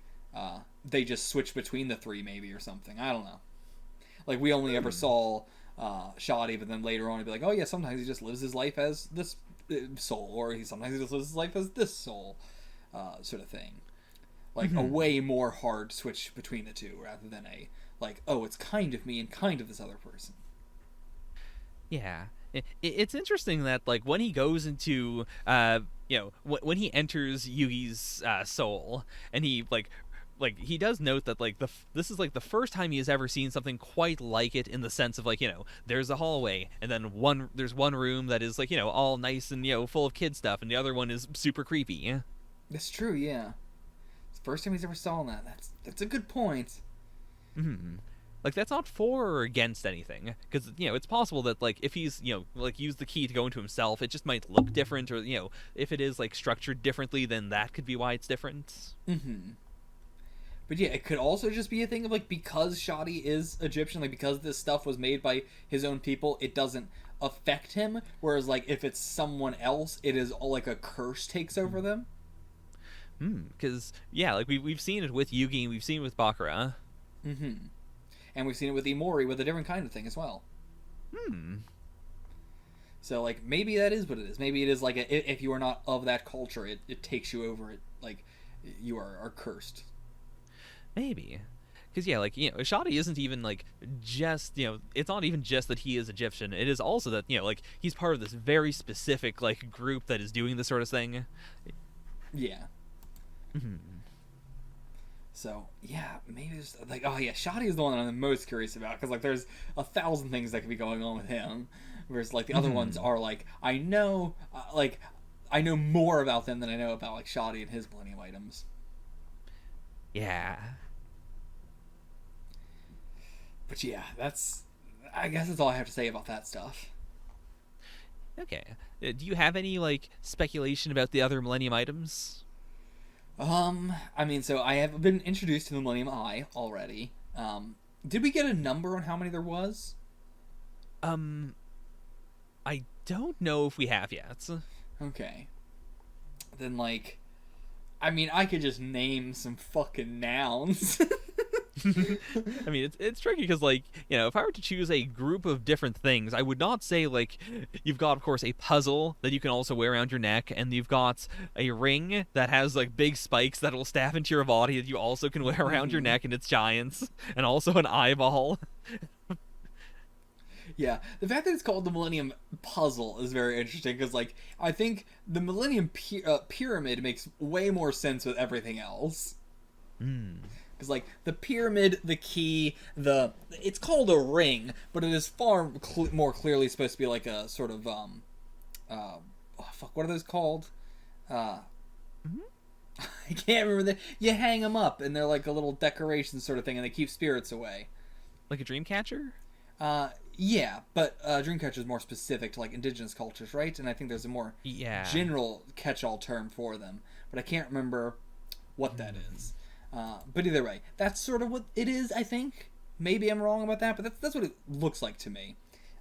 Speaker 1: they just switch between the three maybe or something. I don't know. Like we only ever saw shoddy, but then later on he'd be like, oh yeah, sometimes he just lives his life as this soul, or sometimes he just lives his life as this soul, sort of thing. Like a way more hard switch between the two, rather than a like, oh, it's kind of me and kind of this other person.
Speaker 2: Yeah. It's interesting that like when he goes into when he enters Yugi's soul, and he like he does note that like this is like the first time he has ever seen something quite like it, in the sense of like, there's a hallway, and then there's one room that is like, all nice and full of kid stuff, and the other one is super creepy.
Speaker 1: That's true, yeah. It's the first time he's ever saw that. That's a good point.
Speaker 2: Like, that's not for or against anything, because it's possible that like if he's like used the key to go into himself, it just might look different, or if it is like structured differently, then that could be why it's different.
Speaker 1: But yeah, it could also just be a thing of like, because Shoddy is Egyptian, like because this stuff was made by his own people, it doesn't affect him, whereas like if it's someone else, it is all like a curse takes over them.
Speaker 2: Because yeah, like we've seen it with Yugi, and we've seen it with Bakura.
Speaker 1: And we've seen it with Imori with a different kind of thing as well. So, like, maybe that is what it is. Maybe it is like, if you are not of that culture, it takes you over. It, like, you are cursed.
Speaker 2: Maybe. Because, yeah, like, Ashadi isn't even, like, just, it's not even just that he is Egyptian. It is also that, like, he's part of this very specific, like, group that is doing this sort of thing.
Speaker 1: Yeah. So, yeah, maybe it's like, oh yeah, Shoddy is the one that I'm the most curious about, because like there's 1,000 things that could be going on with him, whereas like the other ones are like, I know more about them than I know about like Shoddy and his Millennium items.
Speaker 2: Yeah.
Speaker 1: But yeah, I guess that's all I have to say about that stuff.
Speaker 2: Okay. Do you have any like speculation about the other Millennium items?
Speaker 1: I mean, so I have been introduced to the Millennium Eye already. Did we get a number on how many there was?
Speaker 2: I don't know if we have yet.
Speaker 1: Okay. Then, like, I mean, I could just name some fucking nouns.
Speaker 2: I mean, it's tricky because, like, if I were to choose a group of different things, I would not say, like, you've got, of course, a puzzle that you can also wear around your neck, and you've got a ring that has, like, big spikes that will stab into your body that you also can wear around your neck, and it's giants, and also an eyeball.
Speaker 1: Yeah, the fact that it's called the Millennium Puzzle is very interesting, because, like, I think the Millennium Pyramid makes way more sense with everything else. Because, like, the pyramid, the key, it's called a ring, but it is far more clearly supposed to be like a sort of, what are those called? I can't remember. You hang them up, and they're like a little decoration sort of thing, and they keep spirits away.
Speaker 2: Like a dream catcher?
Speaker 1: Yeah, but Dreamcatcher is more specific to, like, indigenous cultures, right? And I think there's a more general catch-all term for them, but I can't remember what that is. But either way, that's sort of what it is, I think. Maybe I'm wrong about that, but that's what it looks like to me.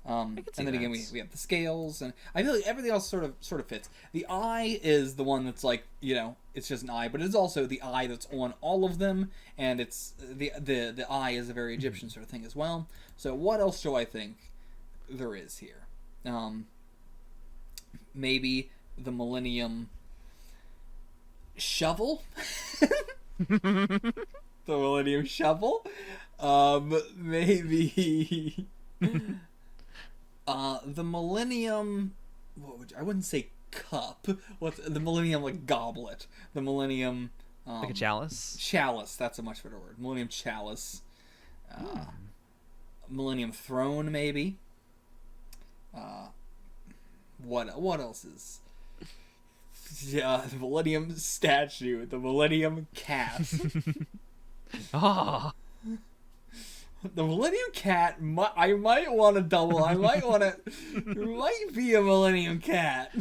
Speaker 1: And then again, we have the scales, and I feel like everything else sort of fits. The eye is the one that's like, it's just an eye, but it's also the eye that's on all of them, and it's the eye is a very Egyptian sort of thing as well. So what else do I think there is here? Maybe the Millennium Shovel? The Millennium Shovel? Maybe... the Millennium... I wouldn't say cup. What's the Millennium, like, goblet? The Millennium...
Speaker 2: like a chalice?
Speaker 1: Chalice, that's a much better word. Millennium Chalice. Millennium Throne, maybe. What else is... Yeah, the Millennium Statue. The Millennium Cat.
Speaker 2: Ah!
Speaker 1: The Millennium Cat, I might want to double. I might want to... There might be a Millennium Cat.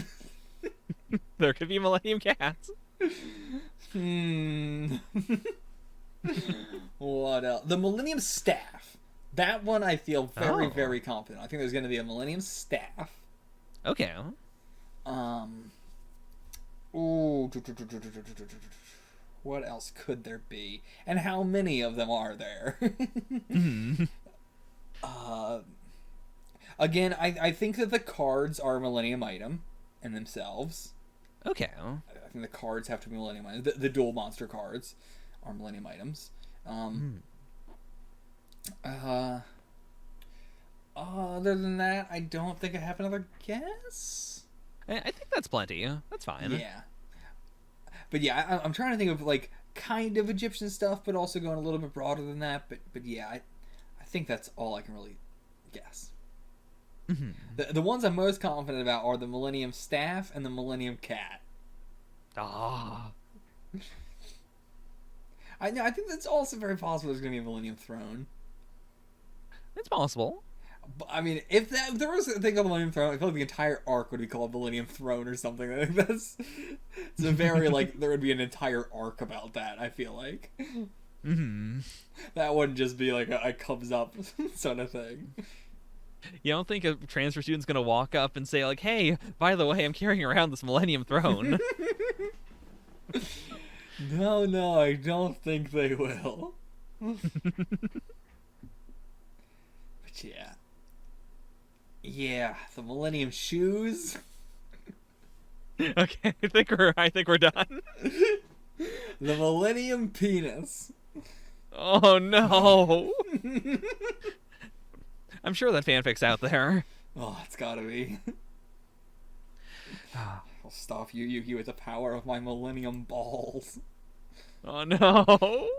Speaker 2: There could be Millennium Cats.
Speaker 1: What else? The Millennium Staff. That one I feel very, very confident. I think there's going to be a Millennium Staff.
Speaker 2: Okay.
Speaker 1: Ooh. What else could there be? And how many of them are there? Again, I think that the cards are a Millennium item in themselves.
Speaker 2: Okay.
Speaker 1: I think the cards have to be Millennium items. The dual monster cards are Millennium items. Other than that, I don't think I have another guess.
Speaker 2: I think that's plenty. That's fine.
Speaker 1: Yeah. But yeah, I'm trying to think of like kind of Egyptian stuff, but also going a little bit broader than that. But yeah, I think that's all I can really guess. The ones I'm most confident about are the Millennium Staff and the Millennium Cat.
Speaker 2: Ah.
Speaker 1: I think that's also very possible there's going to be a Millennium Throne.
Speaker 2: It's possible.
Speaker 1: I mean, if there was a thing called Millennium Throne, I feel like the entire arc would be called Millennium Throne or something. I think it's a very, like, there would be an entire arc about that, I feel like. That wouldn't just be like a comes up sort of thing.
Speaker 2: You don't think a transfer student's gonna walk up and say, like, hey, by the way, I'm carrying around this Millennium Throne?
Speaker 1: No, I don't think they will. But yeah. Yeah, the Millennium Shoes.
Speaker 2: Okay, I think we're done.
Speaker 1: The Millennium Penis.
Speaker 2: Oh no. I'm sure that fanfic's out there.
Speaker 1: Oh, it's gotta be. I'll stop you, Yuki, with the power of my Millennium Balls.
Speaker 2: Oh no.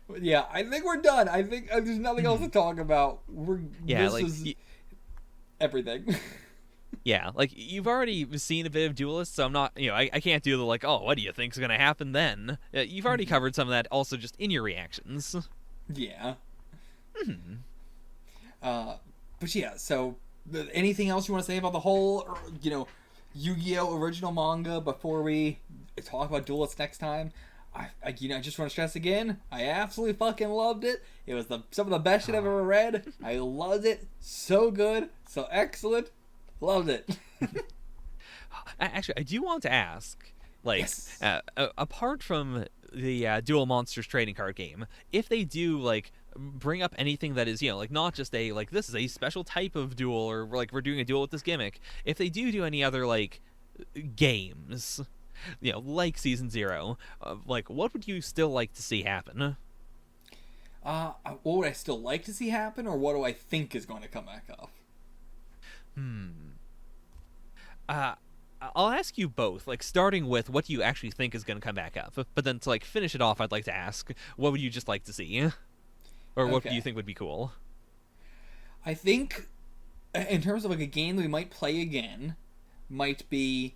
Speaker 1: But yeah, I think we're done. I think there's nothing else to talk about. This is everything.
Speaker 2: Yeah, like, you've already seen a bit of Duelists, so I'm not, I can't do the, like, oh, what do you think's gonna happen then? You've already covered some of that also just in your reactions.
Speaker 1: Yeah. But yeah, so anything else you want to say about the whole, Yu-Gi-Oh! Original manga before we talk about Duelists next time? I just want to stress again, I absolutely fucking loved it. It was some of the best shit I've ever read. I loved it. So good. So excellent. Loved it.
Speaker 2: Actually, I do want to ask, like,
Speaker 1: Yes.
Speaker 2: Apart from the Duel Monsters trading card game, if they do, like, bring up anything that is, like, not just a, like, this is a special type of duel, or, like, we're doing a duel with this gimmick, if they do any other, like, games, like Season 0, like, what would you still like to see happen?
Speaker 1: What would I still like to see happen, or what do I think is going to come back up?
Speaker 2: I'll ask you both, like, starting with what do you actually think is going to come back up, but then to, like, finish it off, I'd like to ask, what would you just like to see? Or what do you think would be cool?
Speaker 1: I think, in terms of, like, a game that we might play again, might be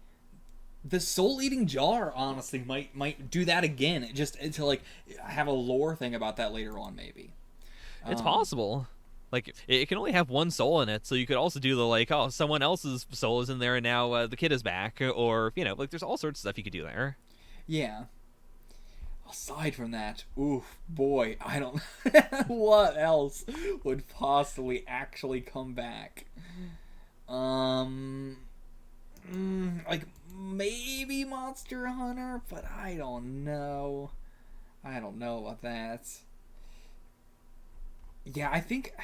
Speaker 1: the Soul Eating Jar. Honestly, might do that again, just to, like, have a lore thing about that later on, maybe.
Speaker 2: It's possible. Like, it can only have one soul in it, so you could also do the, like, oh, someone else's soul is in there and now the kid is back, or, like, there's all sorts of stuff you could do there.
Speaker 1: Yeah. Aside from that, oof, boy, I don't... what else would possibly actually come back? Like, maybe Monster Hunter, but I don't know. I don't know about that. Yeah, I think...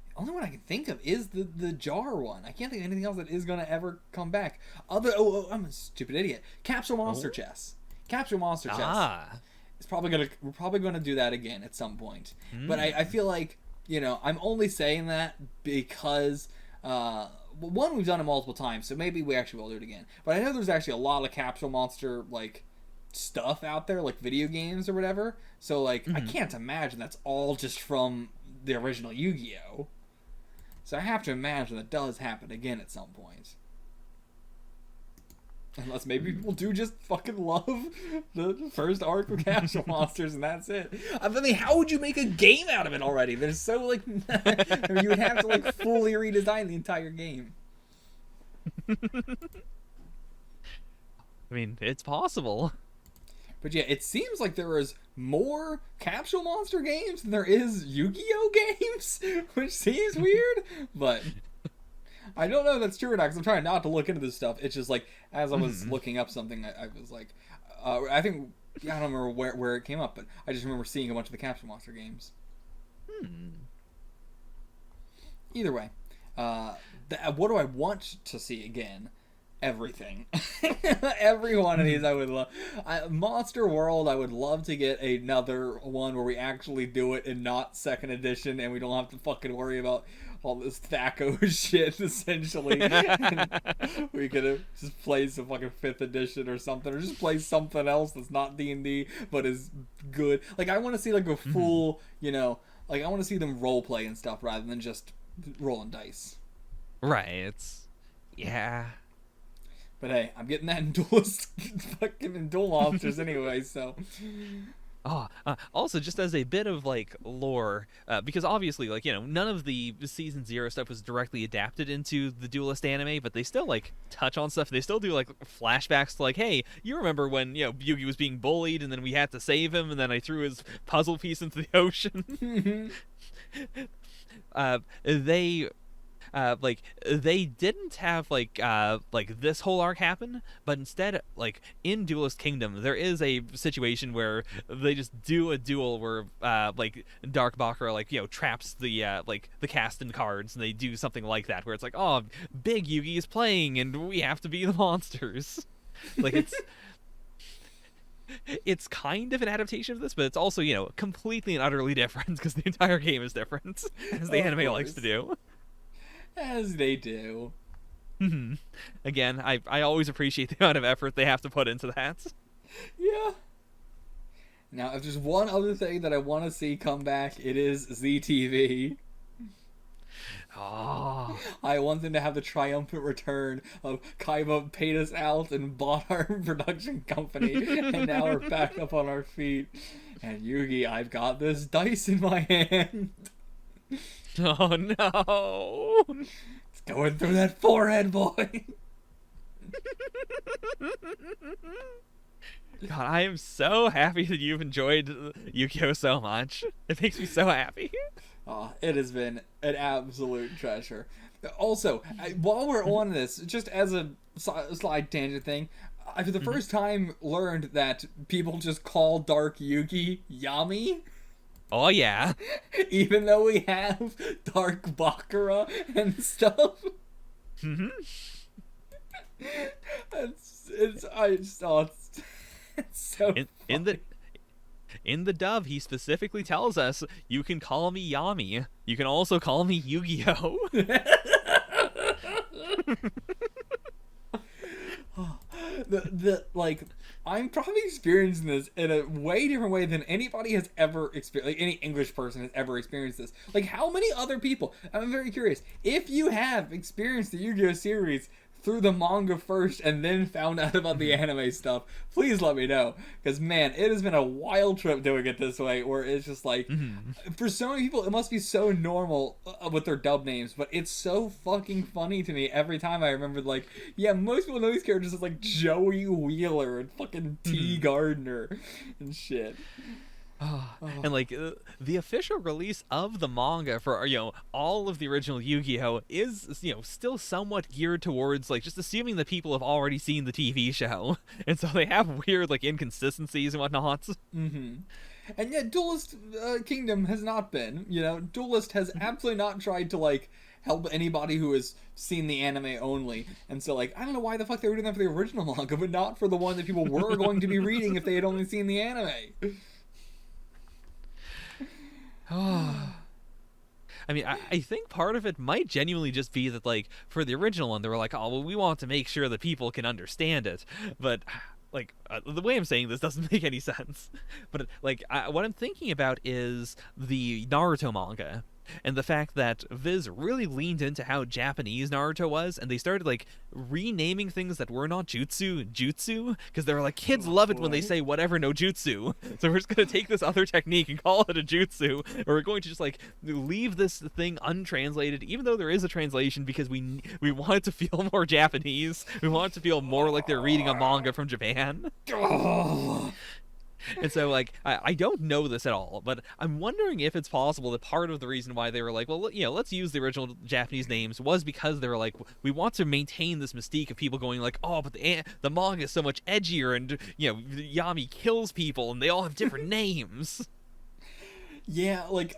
Speaker 1: The only one I can think of is the jar one. I can't think of anything else that is going to ever come back. I'm a stupid idiot. Capsule Monster Chess. Capsule Monster Chess. It's we're probably gonna do that again at some point. But I feel like, I'm only saying that because one, we've done it multiple times, so maybe we actually will do it again. But I know there's actually a lot of Capsule Monster, like, stuff out there, like video games or whatever. So, like, I can't imagine that's all just from the original Yu-Gi-Oh! So I have to imagine that does happen again at some point. Unless maybe people do just fucking love the first arc of Capsule Monsters and that's it. I mean, how would you make a game out of it already? There's so, like... I mean, you would have to, like, fully redesign the entire game.
Speaker 2: I mean, it's possible.
Speaker 1: But yeah, it seems like there is more Capsule Monster games than there is Yu-Gi-Oh! Games, which seems weird, but... I don't know if that's true or not, because I'm trying not to look into this stuff. It's just, like, as I was looking up something, I was like... I don't remember where it came up, but I just remember seeing a bunch of the Capsule Monster games. either way, what do I want to see again? Everything. Every one of these I would love. Monster World, I would love to get another one where we actually do it and not second edition, and we don't have to fucking worry about all this Thaco shit, essentially. We could have just played some fucking 5th edition or something, or just play something else that's not D&D, but is good. Like, I want to see, like, a full, you know, like, I want to see them roleplay and stuff rather than just rolling dice.
Speaker 2: Right. Yeah.
Speaker 1: But hey, I'm getting that in Duelist fucking in Duel Monsters anyway, so.
Speaker 2: Also, just as a bit of, like, lore, because obviously, like, you know, none of the Season 0 stuff was directly adapted into the Duelist anime, but they still, like, touch on stuff. They still do, like, flashbacks to, like, hey, you remember when, you know, Yugi was being bullied, and then we had to save him, and then I threw his puzzle piece into the ocean? They didn't have like this whole arc happen, but instead, like, in Duelist Kingdom, there is a situation where they just do a duel where like Dark Bakura, like, you know, traps the like the cast in cards, and they do something like that where it's like, oh, Big Yugi is playing and we have to be the monsters. Like, it's kind of an adaptation of this, but it's also, you know, completely and utterly different because the entire game is different, as the anime likes to do.
Speaker 1: As they do.
Speaker 2: Again, I always appreciate the amount of effort they have to put into that.
Speaker 1: Yeah. Now, if there's one other thing that I want to see come back, it is ZTV.
Speaker 2: Oh.
Speaker 1: I want them to have the triumphant return of Kaiba paid us out and bought our production company, and now we're back up on our feet. And Yugi, I've got this dice in my hand.
Speaker 2: Oh no!
Speaker 1: It's going through that forehead, boy.
Speaker 2: God, I am so happy that you've enjoyed Yu-Gi-Oh so much. It makes me so happy.
Speaker 1: Oh, it has been an absolute treasure. Also, while we're on this, just as a slight tangent thing, I for the first time learned that people just call Dark Yugi Yami.
Speaker 2: Oh yeah.
Speaker 1: Even though we have Dark Bakura and stuff. It's so
Speaker 2: in the dub, he specifically tells us, you can call me Yami. You can also call me Yu-Gi-Oh.
Speaker 1: Like, I'm probably experiencing this in a way different way than anybody has ever experienced, like any English person has ever experienced this. Like, how many other people, I'm very curious, if you have experienced the Yu-Gi-Oh series through the manga first and then found out about the anime stuff, please let me know. Because, man, it has been a wild trip doing it this way, where it's just like, for so many people, it must be so normal with their dub names, but it's so fucking funny to me every time I remember, like, yeah, most people know these characters as, like, Joey Wheeler and fucking T. Gardner and shit.
Speaker 2: And like the official release of the manga for, you know, all of the original Yu-Gi-Oh is, you know, still somewhat geared towards, like, just assuming that people have already seen the TV show, and so they have weird, like, inconsistencies and whatnot.
Speaker 1: And yet Duelist Kingdom has not been, you know, Duelist has absolutely not tried to, like, help anybody who has seen the anime only. And so, like, I don't know why the fuck they were doing that for the original manga, but not for the one that people were going to be reading if they had only seen the anime.
Speaker 2: I mean, I think part of it might genuinely just be that, like, for the original one, they were like, oh, well, we want to make sure that people can understand it. But, like, the way I'm saying this doesn't make any sense. But, like, what I'm thinking about is the Naruto manga. And the fact that Viz really leaned into how Japanese Naruto was, and they started, like, renaming things that were not jutsu, because they were like, kids love it when they say whatever no jutsu, so we're just going to take this other technique and call it a jutsu, or we're going to just, like, leave this thing untranslated, even though there is a translation, because we want it to feel more Japanese, we want it to feel more like they're reading a manga from Japan. And so, like, I don't know this at all, but I'm wondering if it's possible that part of the reason why they were like, well, you know, let's use the original Japanese names was because they were like, we want to maintain this mystique of people going like, oh, but the manga is so much edgier, and, you know, Yami kills people, and they all have different names.
Speaker 1: Yeah, like,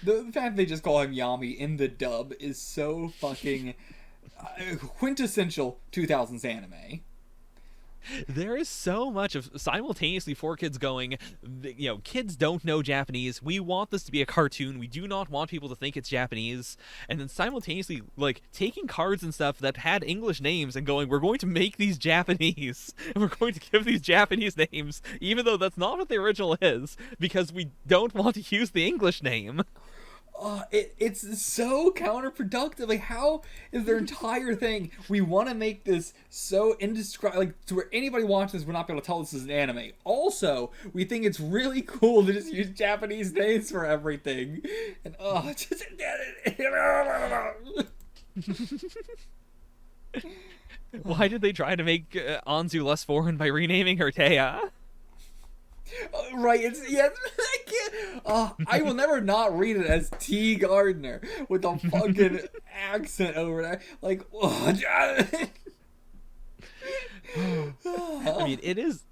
Speaker 1: the fact they just call him Yami in the dub is so fucking quintessential 2000s anime.
Speaker 2: There is so much of simultaneously four kids going, kids don't know Japanese. We want this to be a cartoon. We do not want people to think it's Japanese. And then simultaneously, like, taking cards and stuff that had English names and going, we're going to make these Japanese. And we're going to give these Japanese names, even though that's not what the original is, because we don't want to use the English name.
Speaker 1: It's so counterproductive. Like, how is their entire thing? We want to make this so indescribable, like, to where anybody watching this would not be able to tell this is an anime. Also, we think it's really cool to just use Japanese names for everything. And just
Speaker 2: Why did they try to make Anzu less foreign by renaming her Taya?
Speaker 1: Right, I will never not read it as T. Gardner with a fucking accent over there. Like,
Speaker 2: I mean, it is.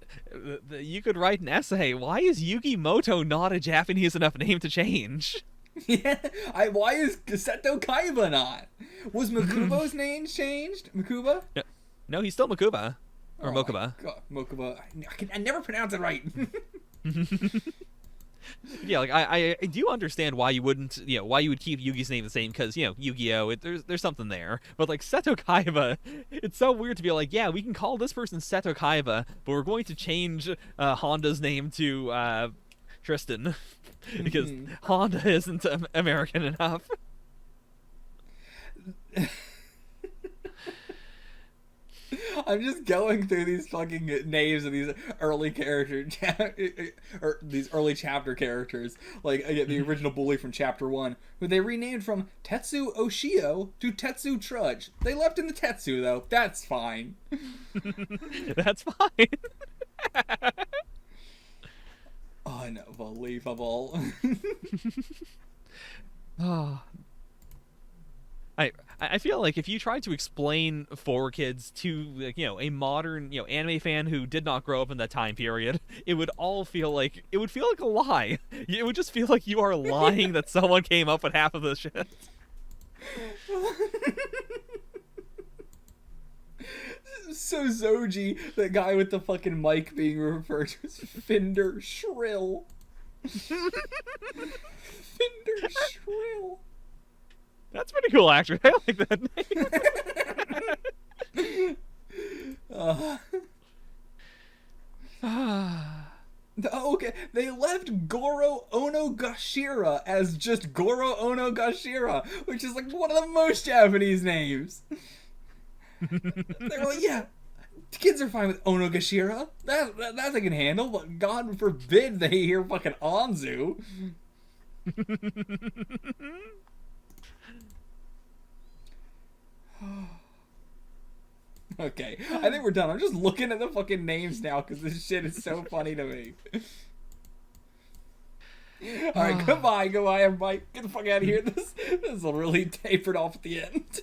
Speaker 2: You could write an essay. Why is Yugi Moto not a Japanese enough name to change?
Speaker 1: Yeah, why is Seto Kaiba not? Was Makuba's name changed? Makuba?
Speaker 2: No, he's still Makuba. Or Mokuba.
Speaker 1: God, Mokuba. I never pronounce it right.
Speaker 2: Yeah, like I do understand why you wouldn't, why you would keep Yugi's name the same, because Yu-Gi-Oh, there's something there. But like Seto Kaiba, it's so weird to be like, yeah, we can call this person Seto Kaiba, but we're going to change Honda's name to Tristan because Honda isn't American enough.
Speaker 1: I'm just going through these fucking names of these early characters, or these early chapter characters. Like, I get the original bully from chapter 1, who they renamed from Tetsu Oshio to Tetsu Trudge. They left in the Tetsu, though. That's fine.
Speaker 2: That's fine.
Speaker 1: Unbelievable.
Speaker 2: Oh. I feel like if you tried to explain 4Kids to a modern anime fan who did not grow up in that time period, it would feel like a lie. It would just feel like you are lying that someone came up with half of this shit.
Speaker 1: So Zoji, the guy with the fucking mic being referred to as Fender Shrill. Fender Shrill.
Speaker 2: That's pretty cool, actually. I like that name.
Speaker 1: Okay, they left Goro Onogashira as just Goro Onogashira, which is like one of the most Japanese names. They were like, yeah, the kids are fine with Onogashira. That I can handle, but God forbid they hear fucking Anzu. Okay, I think we're done. I'm just looking at the fucking names now because this shit is so funny to me. Alright, goodbye, everybody. Get the fuck out of here. This is really tapered off at the end.